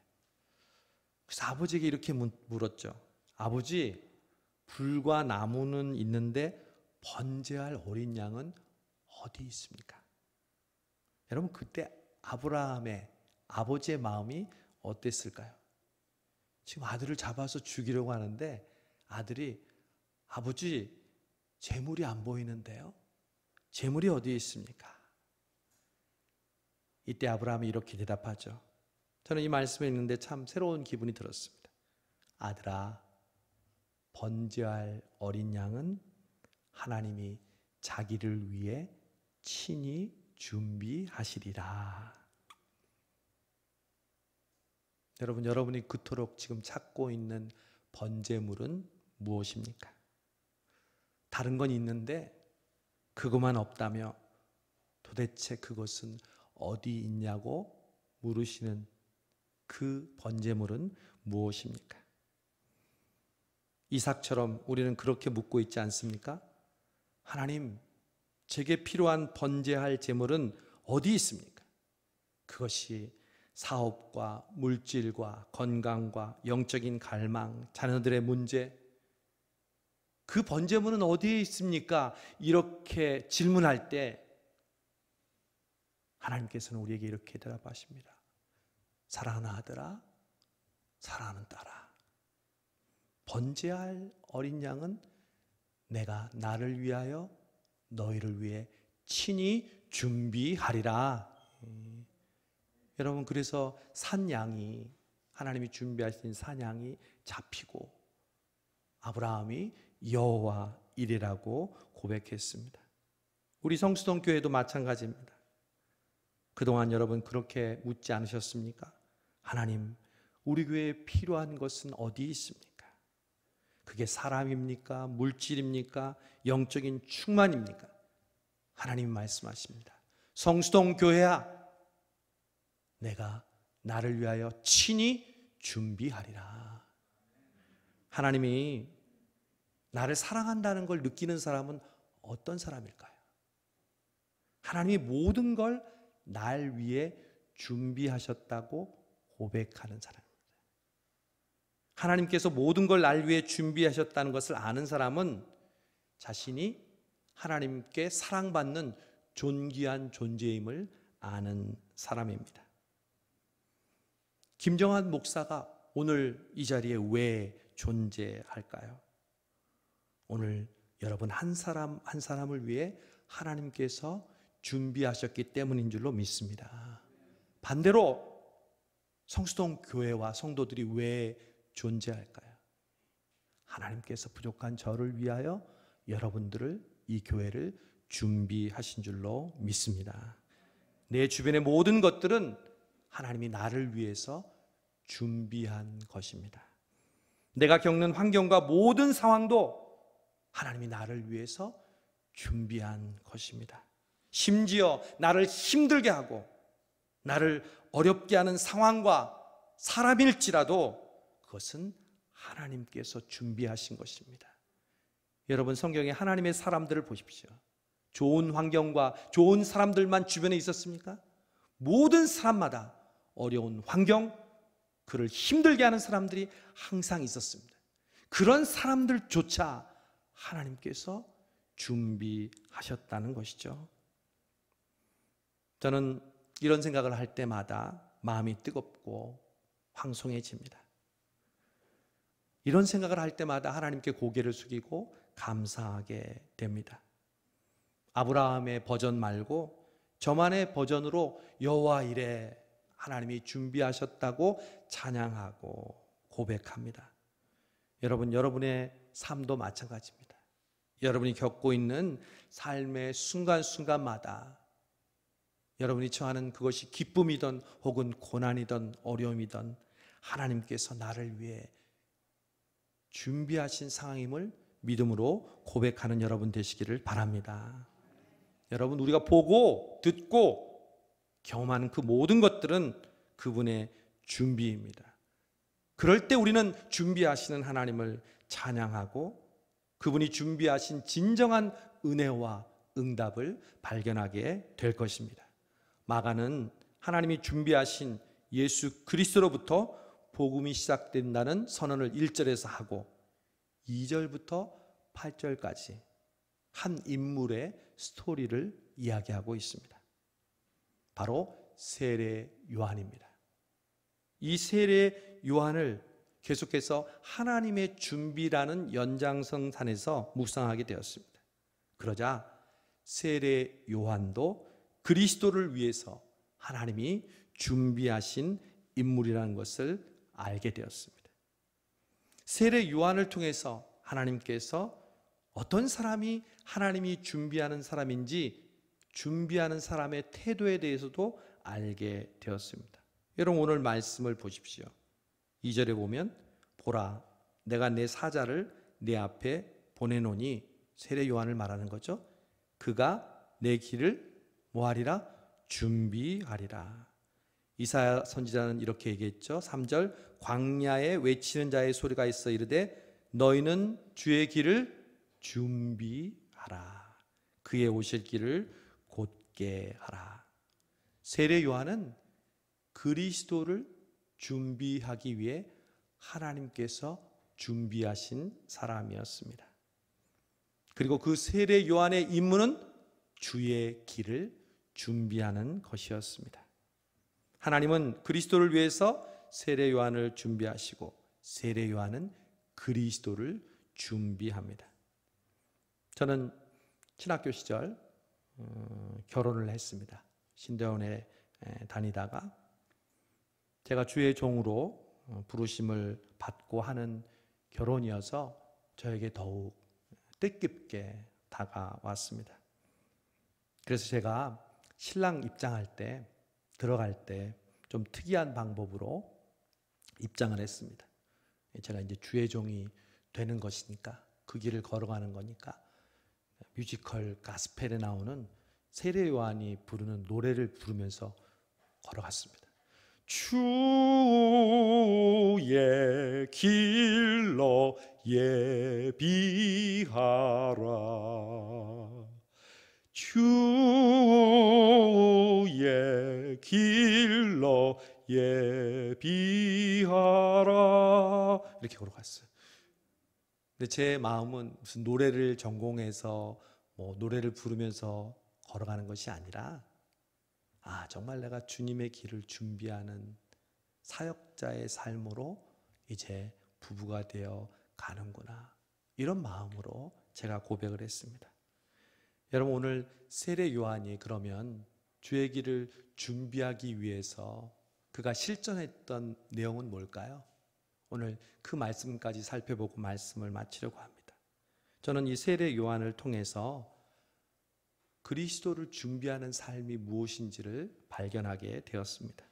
그래서 아버지에게 이렇게 물었죠. 아버지, 불과 나무는 있는데 번제할 어린 양은 어디 있습니까? 여러분, 그때 아브라함의 아버지의 마음이 어땠을까요? 지금 아들을 잡아서 죽이려고 하는데 아들이 아버지, 재물이 안 보이는데요? 재물이 어디에 있습니까? 이때 아브라함이 이렇게 대답하죠. 저는 이 말씀에 있는데 참 새로운 기분이 들었습니다. 아들아, 번제할 어린 양은 하나님이 자기를 위해 친히 준비하시리라. 여러분, 여러분이 그토록 지금 찾고 있는 번제물은 무엇입니까? 다른 건 있는데 그것만 없다며 도대체 그것은 어디 있냐고 물으시는 그 번제물은 무엇입니까? 이삭처럼 우리는 그렇게 묻고 있지 않습니까? 하나님, 제게 필요한 번제할 제물은 어디 있습니까? 그것이 사업과 물질과 건강과 영적인 갈망, 자녀들의 문제, 그 번제물은 어디에 있습니까? 이렇게 질문할 때 하나님께서는 우리에게 이렇게 대답하십니다. 사랑하는 아들아, 사랑하는 딸아, 번제할 어린 양은 내가 나를 위하여 너희를 위해 친히 준비하리라. 여러분, 그래서 산양이, 하나님이 준비하신 산양이 잡히고 아브라함이 여호와 이레라고 고백했습니다. 우리 성수동 교회도 마찬가지입니다. 그동안 여러분 그렇게 묻지 않으셨습니까? 하나님, 우리 교회에 필요한 것은 어디 있습니까? 그게 사람입니까? 물질입니까? 영적인 충만입니까? 하나님 말씀하십니다. 성수동 교회야, 내가 나를 위하여 친히 준비하리라. 하나님이 나를 사랑한다는 걸 느끼는 사람은 어떤 사람일까요? 하나님이 모든 걸 날 위해 준비하셨다고 고백하는 사람입니다. 하나님께서 모든 걸 날 위해 준비하셨다는 것을 아는 사람은 자신이 하나님께 사랑받는 존귀한 존재임을 아는 사람입니다. 김정한 목사가 오늘 이 자리에 왜 존재할까요? 오늘 여러분 한 사람 한 사람을 위해 하나님께서 준비하셨기 때문인 줄로 믿습니다. 반대로 성수동 교회와 성도들이 왜 존재할까요? 하나님께서 부족한 저를 위하여 여러분들을, 이 교회를 준비하신 줄로 믿습니다. 내 주변의 모든 것들은 하나님이 나를 위해서 준비한 것입니다. 내가 겪는 환경과 모든 상황도 하나님이 나를 위해서 준비한 것입니다. 심지어 나를 힘들게 하고 나를 어렵게 하는 상황과 사람일지라도 그것은 하나님께서 준비하신 것입니다. 여러분, 성경에 하나님의 사람들을 보십시오. 좋은 환경과 좋은 사람들만 주변에 있었습니까? 모든 사람마다 어려운 환경, 그를 힘들게 하는 사람들이 항상 있었습니다. 그런 사람들조차 하나님께서 준비하셨다는 것이죠. 저는 이런 생각을 할 때마다 마음이 뜨겁고 황송해집니다. 이런 생각을 할 때마다 하나님께 고개를 숙이고 감사하게 됩니다. 아브라함의 버전 말고 저만의 버전으로 여호와 이레, 하나님이 준비하셨다고 찬양하고 고백합니다. 여러분, 여러분의 삶도 마찬가지입니다. 여러분이 겪고 있는 삶의 순간순간마다 여러분이 처하는 그것이 기쁨이든 혹은 고난이든 어려움이든 하나님께서 나를 위해 준비하신 상황임을 믿음으로 고백하는 여러분 되시기를 바랍니다. 여러분, 우리가 보고 듣고 경험하는 그 모든 것들은 그분의 준비입니다. 그럴 때 우리는 준비하시는 하나님을 찬양하고 그분이 준비하신 진정한 은혜와 응답을 발견하게 될 것입니다. 마가는 하나님이 준비하신 예수 그리스도로부터 복음이 시작된다는 선언을 1절에서 하고 2절부터 8절까지 한 인물의 스토리를 이야기하고 있습니다. 바로 세례 요한입니다. 이 세례 요한을 계속해서 하나님의 준비라는 연장선상에서 묵상하게 되었습니다. 그러자 세례 요한도 그리스도를 위해서 하나님이 준비하신 인물이라는 것을 알게 되었습니다. 세례 요한을 통해서 하나님께서 어떤 사람이 하나님이 준비하는 사람인지 준비하는 사람의 태도에 대해서도 알게 되었습니다. 여러분, 오늘 말씀을 보십시오. 2절에 보면 보라, 내가 내 사자를 내 앞에 보내노니, 세례 요한을 말하는 거죠. 그가 내 길을 뭐하리라? 준비하리라. 이사야 선지자는 이렇게 얘기했죠. 3절, 광야에 외치는 자의 소리가 있어 이르되 너희는 주의 길을 준비하라. 그의 오실 길을 곧게 하라. 세례 요한은 그리스도를 준비하기 위해 하나님께서 준비하신 사람이었습니다. 그리고 그 세례 요한의 임무는 주의 길을 준비하는 것이었습니다. 하나님은 그리스도를 위해서 세례 요한을 준비하시고 세례 요한은 그리스도를 준비합니다. 저는 신학교 시절 결혼을 했습니다. 신대원에 다니다가 제가 주의 종으로 부르심을 받고 하는 결혼이어서 저에게 더욱 뜻깊게 다가왔습니다. 그래서 제가 신랑 입장할 때, 들어갈 때 좀 특이한 방법으로 입장을 했습니다. 제가 이제 주의 종이 되는 것이니까, 그 길을 걸어가는 거니까 뮤지컬 가스펠에 나오는 세례 요한이 부르는 노래를 부르면서 걸어갔습니다. 주의 길로 예비하라, 주의 길로 예비하라, 이렇게 걸어갔어요. 근데 제 마음은 무슨 노래를 전공해서 노래를 부르면서 걸어가는 것이 아니라, 정말 내가 주님의 길을 준비하는 사역자의 삶으로 이제 부부가 되어 가는구나, 이런 마음으로 제가 고백을 했습니다. 여러분, 오늘 세례 요한이 그러면 주의 길을 준비하기 위해서 그가 실천했던 내용은 뭘까요? 오늘 그 말씀까지 살펴보고 말씀을 마치려고 합니다. 저는 이 세례 요한을 통해서 그리스도를 준비하는 삶이 무엇인지를 발견하게 되었습니다.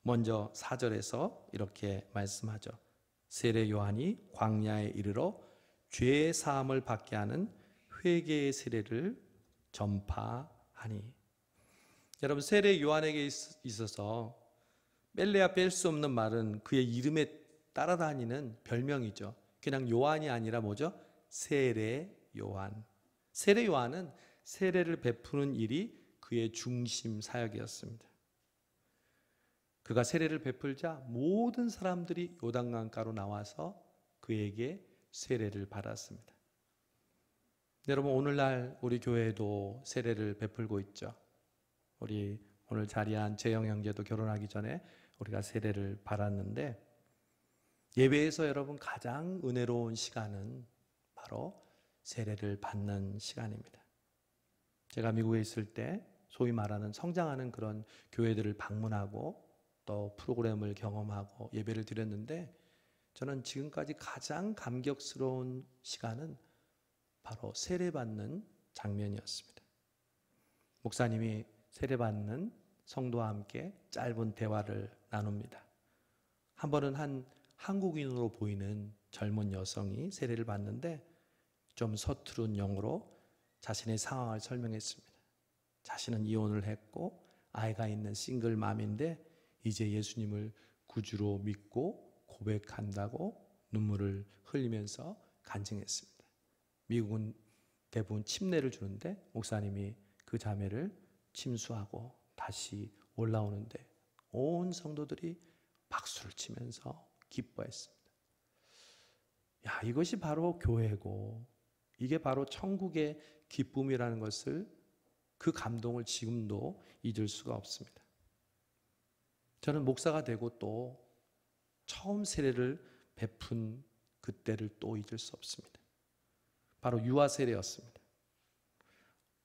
먼저 4절에서 이렇게 말씀하죠. 세례 요한이 광야에 이르러 죄의 사함을 받게 하는 회개의 세례를 전파하니. 여러분, 세례 요한에게 있어서 뺄래야 뺄 수 없는 말은 그의 이름에 따라다니는 별명이죠. 그냥 요한이 아니라 뭐죠? 세례 요한. 세례 요한은 세례를 베푸는 일이 그의 중심 사역이었습니다. 그가 세례를 베풀자 모든 사람들이 요단강가로 나와서 그에게 세례를 받았습니다. 여러분, 오늘날 우리 교회도 세례를 베풀고 있죠. 우리 오늘 자리한 재영 형제도 결혼하기 전에 우리가 세례를 받았는데, 예배에서 여러분 가장 은혜로운 시간은 바로 세례를 받는 시간입니다. 제가 미국에 있을 때 소위 말하는 성장하는 그런 교회들을 방문하고 또 프로그램을 경험하고 예배를 드렸는데, 저는 지금까지 가장 감격스러운 시간은 바로 세례받는 장면이었습니다. 목사님이 세례받는 성도와 함께 짧은 대화를 나눕니다. 한 번은 한 한국인으로 보이는 젊은 여성이 세례를 받는데 좀 서투른 영어로 자신의 상황을 설명했습니다. 자신은 이혼을 했고 아이가 있는 싱글맘인데 이제 예수님을 구주로 믿고 고백한다고 눈물을 흘리면서 간증했습니다. 미국은 대부분 침례를 주는데 목사님이 그 자매를 침수하고 다시 올라오는데 온 성도들이 박수를 치면서 기뻐했습니다. 이것이 바로 교회고, 이게 바로 천국의 기쁨이라는 것을, 그 감동을 지금도 잊을 수가 없습니다. 저는 목사가 되고 또 처음 세례를 베푼 그때를 또 잊을 수 없습니다. 바로 유아 세례였습니다.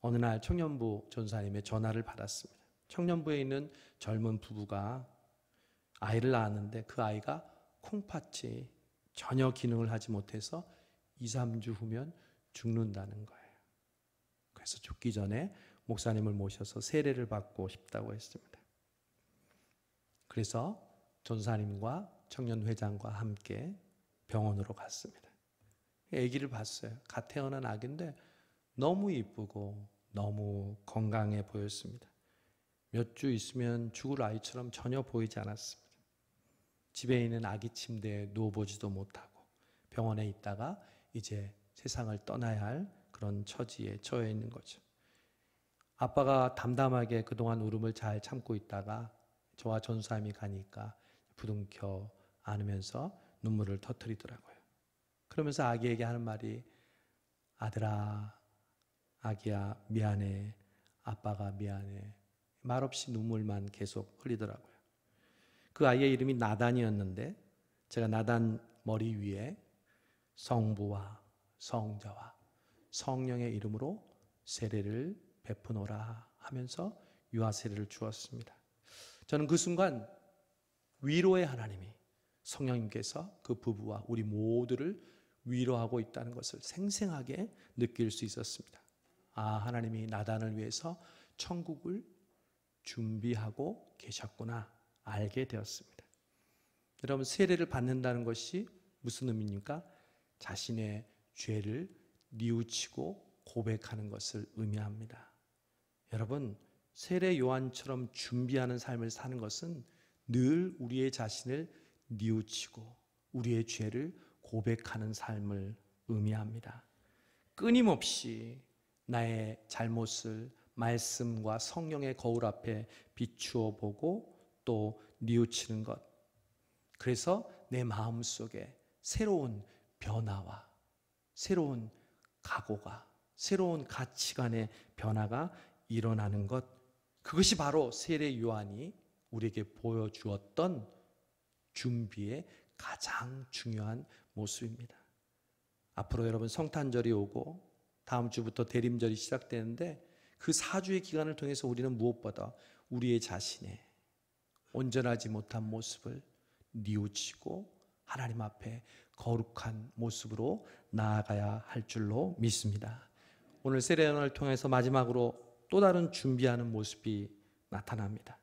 어느 날 청년부 전사님의 전화를 받았습니다. 청년부에 있는 젊은 부부가 아이를 낳았는데 그 아이가 콩팥이 전혀 기능을 하지 못해서 2, 3주 후면 죽는다는 거예요. 그래서 죽기 전에 목사님을 모셔서 세례를 받고 싶다고 했습니다. 그래서 전사님과 청년회장과 함께 병원으로 갔습니다. 아기를 봤어요. 갓 태어난 아기인데 너무 이쁘고 너무 건강해 보였습니다. 몇 주 있으면 죽을 아이처럼 전혀 보이지 않았습니다. 집에 있는 아기 침대에 누워보지도 못하고 병원에 있다가 이제 세상을 떠나야 할 그런 처지에 처해 있는 거죠. 아빠가 담담하게 그동안 울음을 잘 참고 있다가 저와 전사님이 가니까 부둥켜 안으면서 눈물을 터뜨리더라고요. 그러면서 아기에게 하는 말이, 아들아, 아기야 미안해, 아빠가 미안해, 말없이 눈물만 계속 흘리더라고요. 그 아이의 이름이 나단이었는데 제가 나단 머리 위에 성부와 성자와 성령의 이름으로 세례를 베푸노라 하면서 유아 세례를 주었습니다. 저는 그 순간 위로의 하나님이 성령님께서 그 부부와 우리 모두를 위로하고 있다는 것을 생생하게 느낄 수 있었습니다. 하나님이 나단을 위해서 천국을 준비하고 계셨구나 알게 되었습니다. 여러분, 세례를 받는다는 것이 무슨 의미입니까? 자신의 죄를 뉘우치고 고백하는 것을 의미합니다. 여러분, 세례 요한처럼 준비하는 삶을 사는 것은 늘 우리의 자신을 뉘우치고 우리의 죄를 고백하는 삶을 의미합니다. 끊임없이 나의 잘못을 말씀과 성령의 거울 앞에 비추어 보고 또 뉘우치는 것. 그래서 내 마음속에 새로운 변화와 새로운 각오가, 새로운 가치관의 변화가 일어나는 것. 그것이 바로 세례 요한이 우리에게 보여주었던 준비의 가장 중요한 모습입니다. 앞으로 여러분 성탄절이 오고 다음 주부터 대림절이 시작되는데 그 4주의 기간을 통해서 우리는 무엇보다 우리의 자신의 온전하지 못한 모습을 뉘우치고 하나님 앞에 거룩한 모습으로 나아가야 할 줄로 믿습니다. 오늘 세례요한을 통해서 마지막으로 또 다른 준비하는 모습이 나타납니다.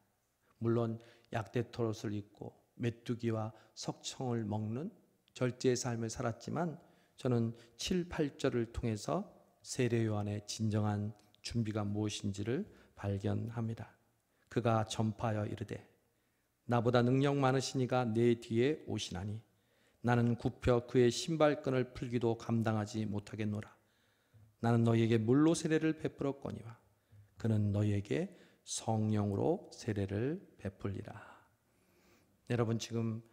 물론 약대토롯을 입고 메뚜기와 석청을 먹는 절제의 삶을 살았지만 저는 7, 8절을 통해서 세례요한의 진정한 준비가 무엇인지를 발견합니다. 그가 전파하여 이르되 나보다 능력 많으시니가 내 뒤에 오시나니 나는 굽혀 그의 신발끈을 풀기도 감당하지 못하겠노라. 나는 너희에게 물로 세례를 베풀었거니와 그는 너희에게 성령으로 세례를 베풀리라. 여러분, 지금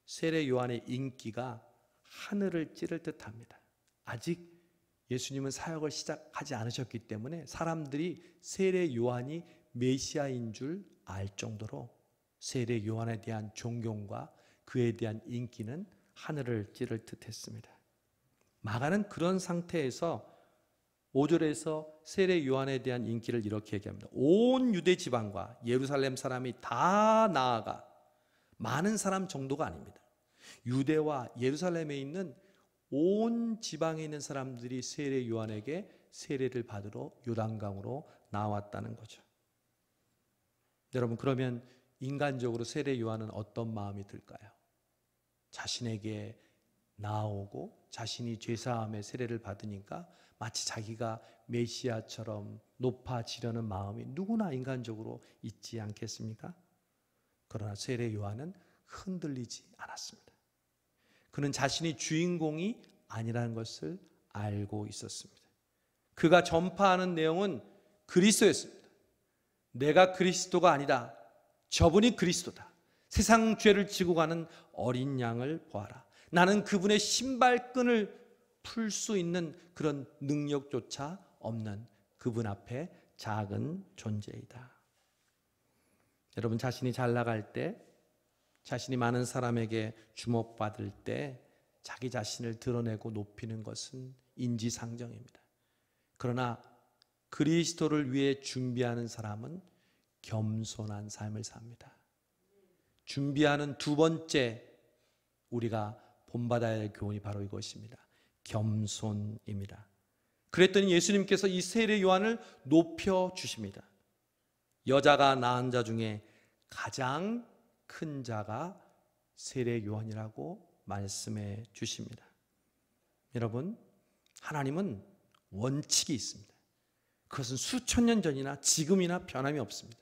세례 요한의 인기가 하늘을 찌를 듯합니다. 아직 예수님은 사역을 시작하지 않으셨기 때문에 사람들이 세례 요한이 메시아인 줄 알 정도로 세례 요한에 대한 존경과 그에 대한 인기는 하늘을 찌를 듯했습니다. 마가는 그런 상태에서 5절에서 세례 요한에 대한 인기를 이렇게 얘기합니다. 온 유대 지방과 예루살렘 사람이 다 나아가, 많은 사람 정도가 아닙니다. 유대와 예루살렘에 있는 온 지방에 있는 사람들이 세례 요한에게 세례를 받으러 요단강으로 나왔다는 거죠. 여러분, 그러면 인간적으로 세례 요한은 어떤 마음이 들까요? 자신에게 나오고 자신이 죄사함의 세례를 받으니까 마치 자기가 메시아처럼 높아지려는 마음이 누구나 인간적으로 있지 않겠습니까? 그러나 세례 요한은 흔들리지 않았습니다. 그는 자신이 주인공이 아니라는 것을 알고 있었습니다. 그가 전파하는 내용은 그리스도였습니다. 내가 그리스도가 아니다. 저분이 그리스도다. 세상 죄를 지고 가는 어린 양을 보아라. 나는 그분의 신발끈을 풀 수 있는 그런 능력조차 없는 그분 앞에 작은 존재이다. 여러분, 자신이 잘 나갈 때, 자신이 많은 사람에게 주목받을 때 자기 자신을 드러내고 높이는 것은 인지상정입니다. 그러나 그리스도를 위해 준비하는 사람은 겸손한 삶을 삽니다. 준비하는 두 번째 우리가 본받아야 할 교훈이 바로 이것입니다. 겸손입니다. 그랬더니 예수님께서 이 세례 요한을 높여주십니다. 여자가 낳은 자 중에 가장 큰 자가 세례 요한이라고 말씀해 주십니다. 여러분, 하나님은 원칙이 있습니다. 그것은 수천 년 전이나 지금이나 변함이 없습니다.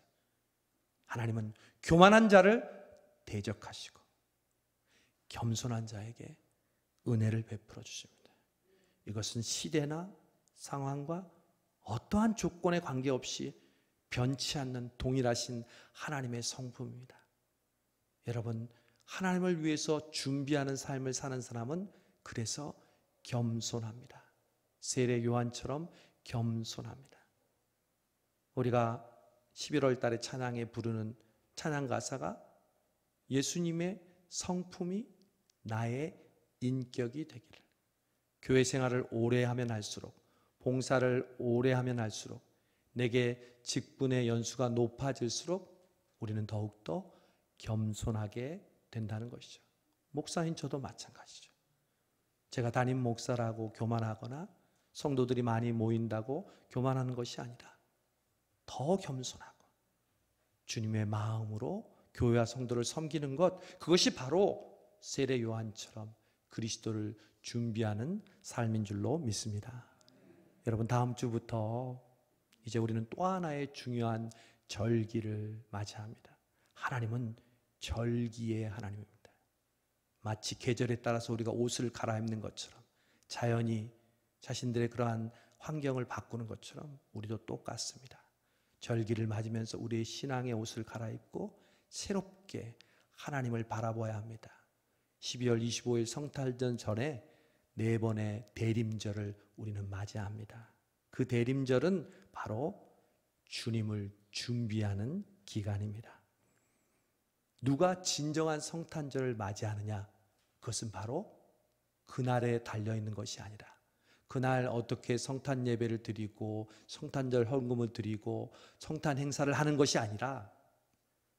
하나님은 교만한 자를 대적하시고 겸손한 자에게 은혜를 베풀어 주십니다. 이것은 시대나 상황과 어떠한 조건에 관계없이 변치 않는 동일하신 하나님의 성품입니다. 여러분, 하나님을 위해서 준비하는 삶을 사는 사람은 그래서 겸손합니다. 세례 요한처럼 겸손합니다. 우리가 11월 달에 찬양에 부르는 찬양 가사가 예수님의 성품이 나의 인격이 되기를. 교회 생활을 오래 하면 할수록, 봉사를 오래 하면 할수록, 내게 직분의 연수가 높아질수록 우리는 더욱더 겸손하게 된다는 것이죠. 목사인 저도 마찬가지죠. 제가 담임 목사라고 교만하거나 성도들이 많이 모인다고 교만하는 것이 아니라 더 겸손하고 주님의 마음으로 교회와 성도를 섬기는 것, 그것이 바로 세례 요한처럼 그리스도를 준비하는 삶인 줄로 믿습니다. 여러분, 다음 주부터 이제 우리는 또 하나의 중요한 절기를 맞이합니다. 하나님은 절기의 하나님입니다. 마치 계절에 따라서 우리가 옷을 갈아입는 것처럼, 자연이 자신들의 그러한 환경을 바꾸는 것처럼 우리도 똑같습니다. 절기를 맞으면서 우리의 신앙의 옷을 갈아입고 새롭게 하나님을 바라봐야 합니다. 12월 25일 성탄절 전에 4번의 대림절을 우리는 맞이합니다. 그 대림절은 바로 주님을 준비하는 기간입니다. 누가 진정한 성탄절을 맞이하느냐? 그것은 바로 그날에 달려있는 것이 아니라, 그날 어떻게 성탄 예배를 드리고 성탄절 헌금을 드리고 성탄 행사를 하는 것이 아니라,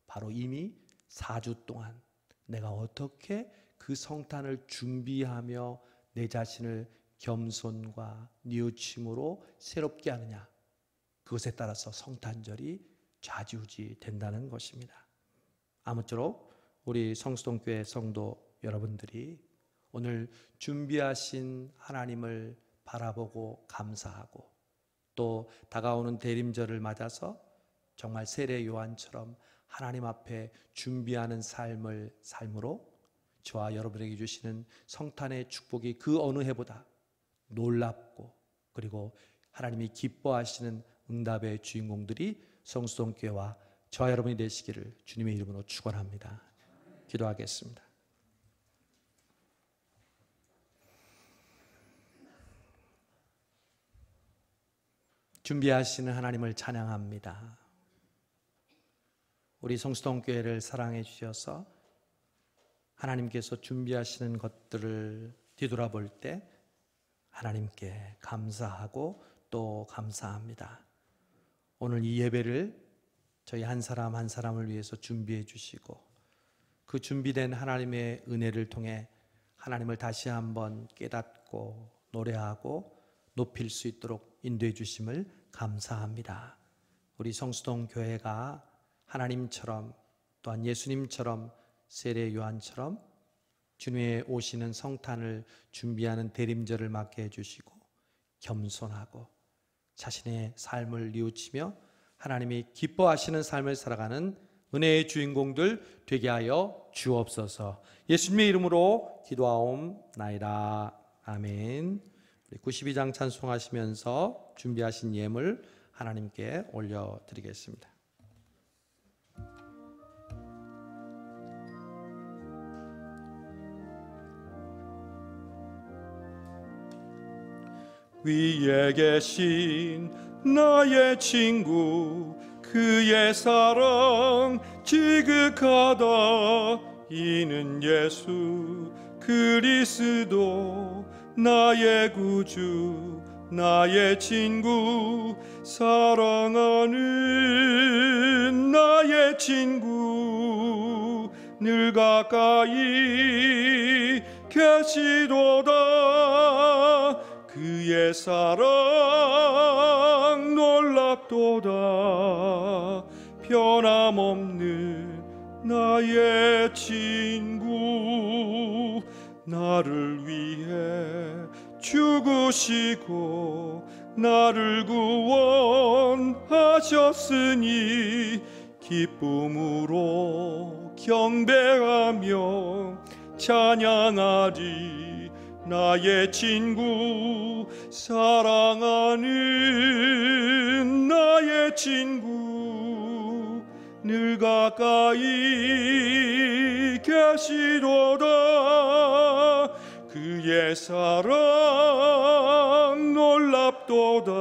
바로 이미 4주 동안 내가 어떻게 그 성탄을 준비하며 내 자신을 겸손과 뉘우침으로 새롭게 하느냐, 그것에 따라서 성탄절이 좌지우지 된다는 것입니다. 아무쪼록 우리 성수동교회 성도 여러분들이 오늘 준비하신 하나님을 바라보고 감사하고, 또 다가오는 대림절을 맞아서 정말 세례 요한처럼 하나님 앞에 준비하는 삶으로 저와 여러분에게 주시는 성탄의 축복이 그 어느 해보다 놀랍고, 그리고 하나님이 기뻐하시는 응답의 주인공들이 성수동교회와 저와 여러분이 되시기를 주님의 이름으로 축원합니다. 기도하겠습니다. 준비하시는 하나님을 찬양합니다. 우리 성수동교회를 사랑해 주셔서 하나님께서 준비하시는 것들을 뒤돌아볼 때 하나님께 감사하고 또 감사합니다. 오늘 이 예배를 저희 한 사람 한 사람을 위해서 준비해 주시고, 그 준비된 하나님의 은혜를 통해 하나님을 다시 한번 깨닫고 노래하고 높일 수 있도록 인도해 주심을 감사합니다. 우리 성수동 교회가 하나님처럼, 또한 예수님처럼, 세례 요한처럼 주님의 오시는 성탄을 준비하는 대림절을 맞게 해주시고, 겸손하고 자신의 삶을 뉘우치며 하나님이 기뻐하시는 삶을 살아가는 은혜의 주인공들 되게 하여 주옵소서. 예수님의 이름으로 기도하옵나이다. 아멘. 우리 92장 찬송하시면서 준비하신 예물 하나님께 올려드리겠습니다.
위에 계신 나의 친구, 그의 사랑 지극하다. 이는 예수 그리스도 나의 구주, 나의 친구, 사랑하는 나의 친구, 늘 가까이 계시도다. 그의 사랑 놀랍도다. 변함없는 나의 친구, 나를 위해 죽으시고 나를 구원하셨으니 기쁨으로 경배하며 찬양하리. 나의 친구, 사랑하는 나의 친구, 늘 가까이 계시도다. 그의 사랑 놀랍도다.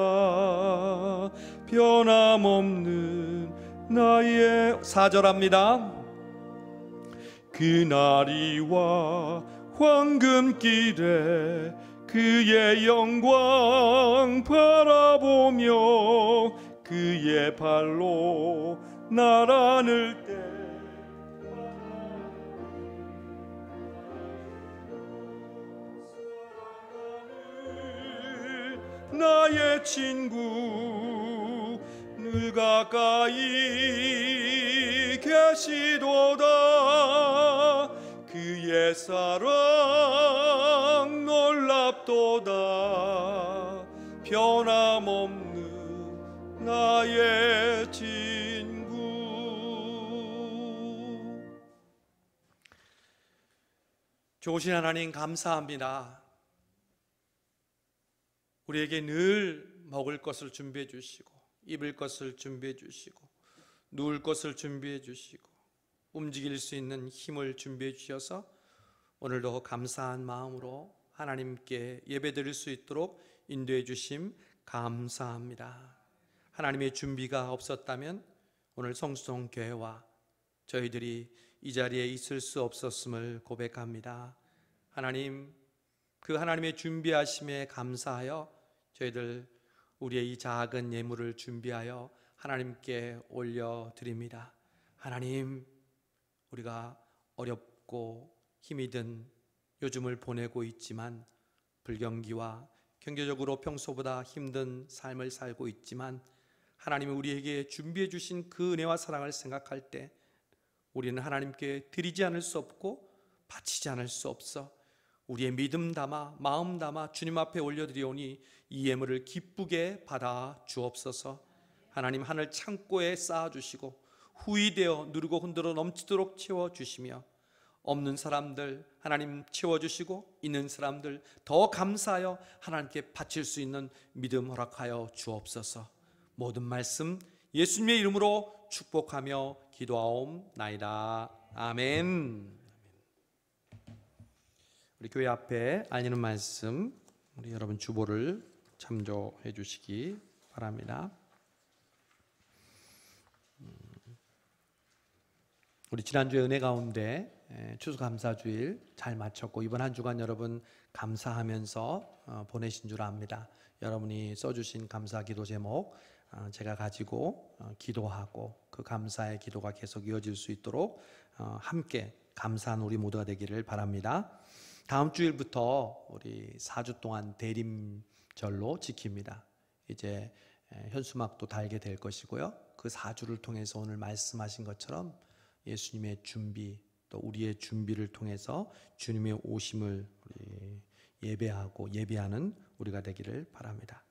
변함없는 나의 사절합니다. 그날이와 황금길에 그의 영광 바라보며 그의 발로 나란을 때 나의 친구 늘 가까이 계시도다. 그의 사랑 놀랍도다. 변함없는 나의 친구.
좋으신 하나님 감사합니다. 우리에게 늘 먹을 것을 준비해 주시고 입을 것을 준비해 주시고 누울 것을 준비해 주시고 움직일 수 있는 힘을 준비해 주셔서 오늘도 감사한 마음으로 하나님께 예배드릴 수 있도록 인도해 주심 감사합니다. 하나님의 준비가 없었다면 오늘 성수동교회와 저희들이 이 자리에 있을 수 없었음을 고백합니다. 하나님, 그 하나님의 준비하심에 감사하여 저희들 우리의 이 작은 예물을 준비하여 하나님께 올려드립니다. 하나님, 우리가 어렵고 힘이 든 요즘을 보내고 있지만 불경기와 경제적으로 평소보다 힘든 삶을 살고 있지만 하나님이 우리에게 준비해 주신 그 은혜와 사랑을 생각할 때 우리는 하나님께 드리지 않을 수 없고 바치지 않을 수 없어 우리의 믿음 담아 마음 담아 주님 앞에 올려드리오니 이 예물을 기쁘게 받아 주옵소서. 하나님, 하늘 창고에 쌓아주시고 후이되어 누르고 흔들어 넘치도록 채워주시며 없는 사람들 하나님 채워주시고 있는 사람들 더 감사하여 하나님께 바칠 수 있는 믿음 허락하여 주옵소서. 모든 말씀 예수님의 이름으로 축복하며 기도하옵나이다. 아멘. 우리 교회 앞에 알리는 말씀 우리 여러분 주보를 참조해 주시기 바랍니다. 우리 지난주에 은혜 가운데 추수감사주일 잘 마쳤고 이번 한 주간 여러분 감사하면서 보내신 줄 압니다. 여러분이 써주신 감사 기도 제목 제가 가지고 기도하고 그 감사의 기도가 계속 이어질 수 있도록 함께 감사한 우리 모두가 되기를 바랍니다. 다음 주일부터 우리 4주 동안 대림절로 지킵니다. 이제 현수막도 달게 될 것이고요. 그 4주를 통해서 오늘 말씀하신 것처럼 예수님의 준비 또 우리의 준비를 통해서 주님의 오심을 우리 예배하고 예비하는 우리가 되기를 바랍니다.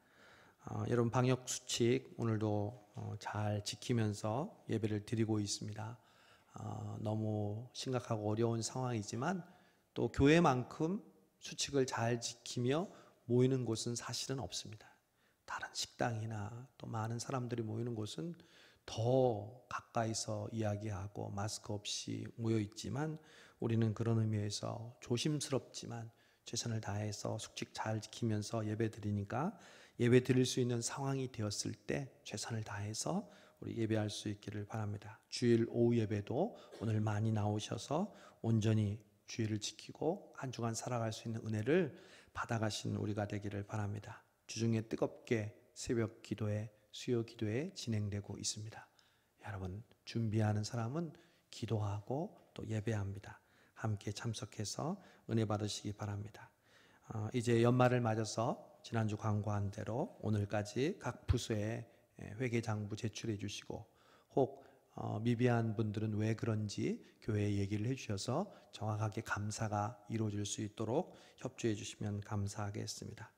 여러분 방역 수칙 오늘도 잘 지키면서 예배를 드리고 있습니다. 너무 심각하고 어려운 상황이지만 또 교회만큼 수칙을 잘 지키며 모이는 곳은 사실은 없습니다. 다른 식당이나 또 많은 사람들이 모이는 곳은 더 가까이서 이야기하고 마스크 없이 모여 있지만 우리는 그런 의미에서 조심스럽지만 최선을 다해서 수칙 잘 지키면서 예배 드리니까 예배 드릴 수 있는 상황이 되었을 때 최선을 다해서 우리 예배할 수 있기를 바랍니다. 주일 오후 예배도 오늘 많이 나오셔서 온전히 주일을 지키고 한 주간 살아갈 수 있는 은혜를 받아가신 우리가 되기를 바랍니다. 주중에 뜨겁게 새벽 기도회, 수요 기도회 진행되고 있습니다. 여러분 준비하는 사람은 기도하고 또 예배합니다. 함께 참석해서 은혜 받으시기 바랍니다. 이제 연말을 맞아서 지난주 광고한 대로 오늘까지 각 부서에 회계장부 제출해 주시고 혹 미비한 분들은 왜 그런지 교회에 얘기를 해주셔서 정확하게 감사가 이루어질 수 있도록 협조해 주시면 감사하겠습니다.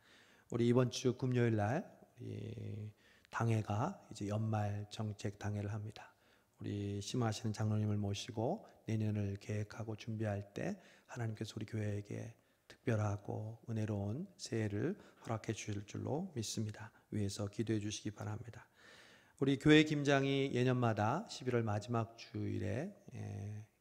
우리 이번 주 금요일 날 우리 당회가 이제 연말 정책 당회를 합니다. 우리 심화하시는 장로님을 모시고 내년을 계획하고 준비할 때 하나님께서 우리 교회에게 특별하고 은혜로운 새해를 허락해 주실 줄로 믿습니다. 위에서 기도해 주시기 바랍니다. 우리 교회 김장이 예년마다 11월 마지막 주일에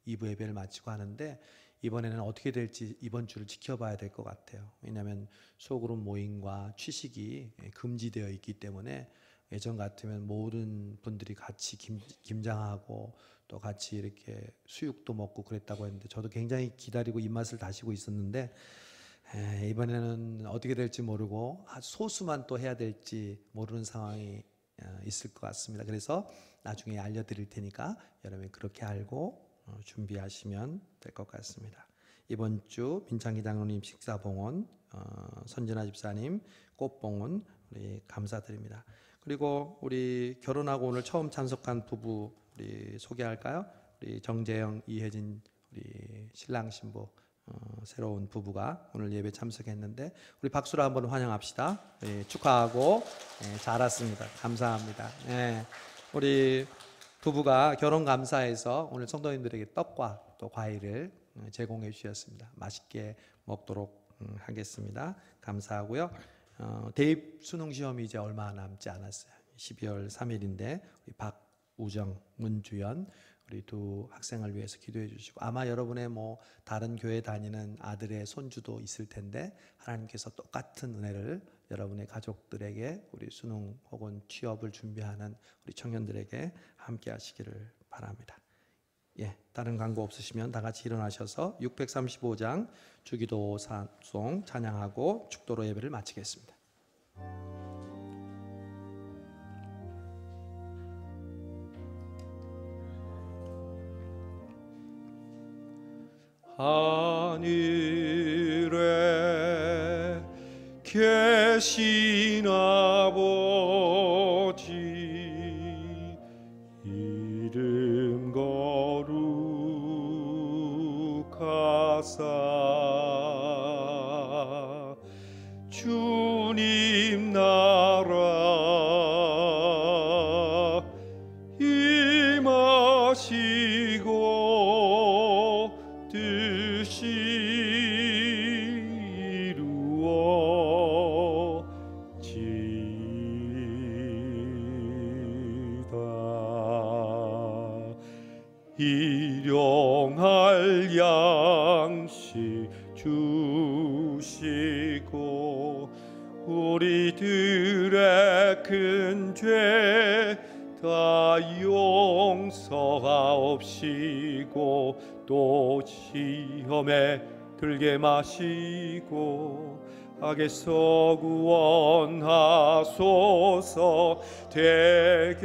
2부 예배를 마치고 하는데 이번에는 어떻게 될지 이번 주를 지켜봐야 될 것 같아요. 왜냐하면 소그룹 모임과 취식이 금지되어 있기 때문에 예전 같으면 모든 분들이 같이 김장하고 또 같이 이렇게 수육도 먹고 그랬다고 했는데 저도 굉장히 기다리고 입맛을 다시고 있었는데 이번에는 어떻게 될지 모르고 소수만 또 해야 될지 모르는 상황이 있을 것 같습니다. 그래서 나중에 알려드릴 테니까 여러분 그렇게 알고 준비하시면 될 것 같습니다. 이번 주 민창기 장로님 식사봉헌, 선진아 집사님 꽃봉헌 우리 감사드립니다. 그리고 우리 결혼하고 오늘 처음 참석한 부부 우리 소개할까요? 우리 정재영, 이혜진 우리 신랑 신부 새로운 부부가 오늘 예배 참석했는데 우리 박수로 한번 환영합시다. 축하하고 잘 왔습니다. 감사합니다. 우리 부부가 결혼 감사해서 오늘 성도님들에게 떡과 또 과일을 제공해 주셨습니다. 맛있게 먹도록 하겠습니다. 감사하고요. 대입 수능 시험이 이제 얼마 남지 않았어요. 12월 3일인데 우리 박우정, 문주연 우리 두 학생을 위해서 기도해 주시고 아마 여러분의 뭐 다른 교회 다니는 아들의 손주도 있을 텐데 하나님께서 똑같은 은혜를 여러분의 가족들에게 우리 수능 혹은 취업을 준비하는 우리 청년들에게 함께 하시기를 바랍니다. 다른 광고 없으시면 다 같이 일어나셔서 635장 주기도송 찬양하고 축도로 예배를 마치겠습니다.
하늘에 계신 아버지 이름 거룩하사 주님 나라 임하시고 뜻이 이루어지이다. 일용할 양식 주시고 우리들의 큰 죄 다 용서하옵시고 또 시험에 들게 마시고 악에서 구원하소서. 대개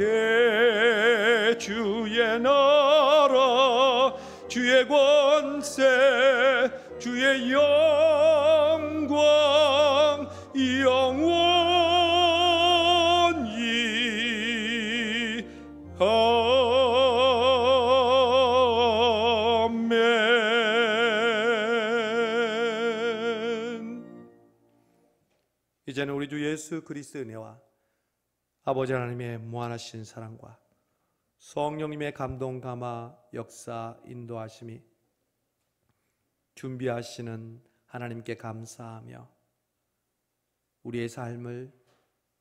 주의 나라 주의 권세 주의 영광 영원히 아멘.
이제는 우리 주 예수 그리스도의 은혜와 아버지 하나님의 무한하신 사랑과 성령님의 감동 감화 역사 인도하심이 준비하시는 하나님께 감사하며 우리의 삶을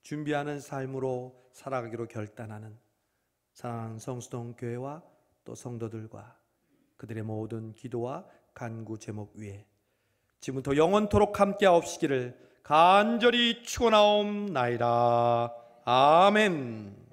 준비하는 삶으로 살아가기로 결단하는 사랑하는 성수동 교회와 또 성도들과 그들의 모든 기도와 간구 제목 위에 지금부터 영원토록 함께 하옵시기를 간절히 축원하옵나이다. 아멘.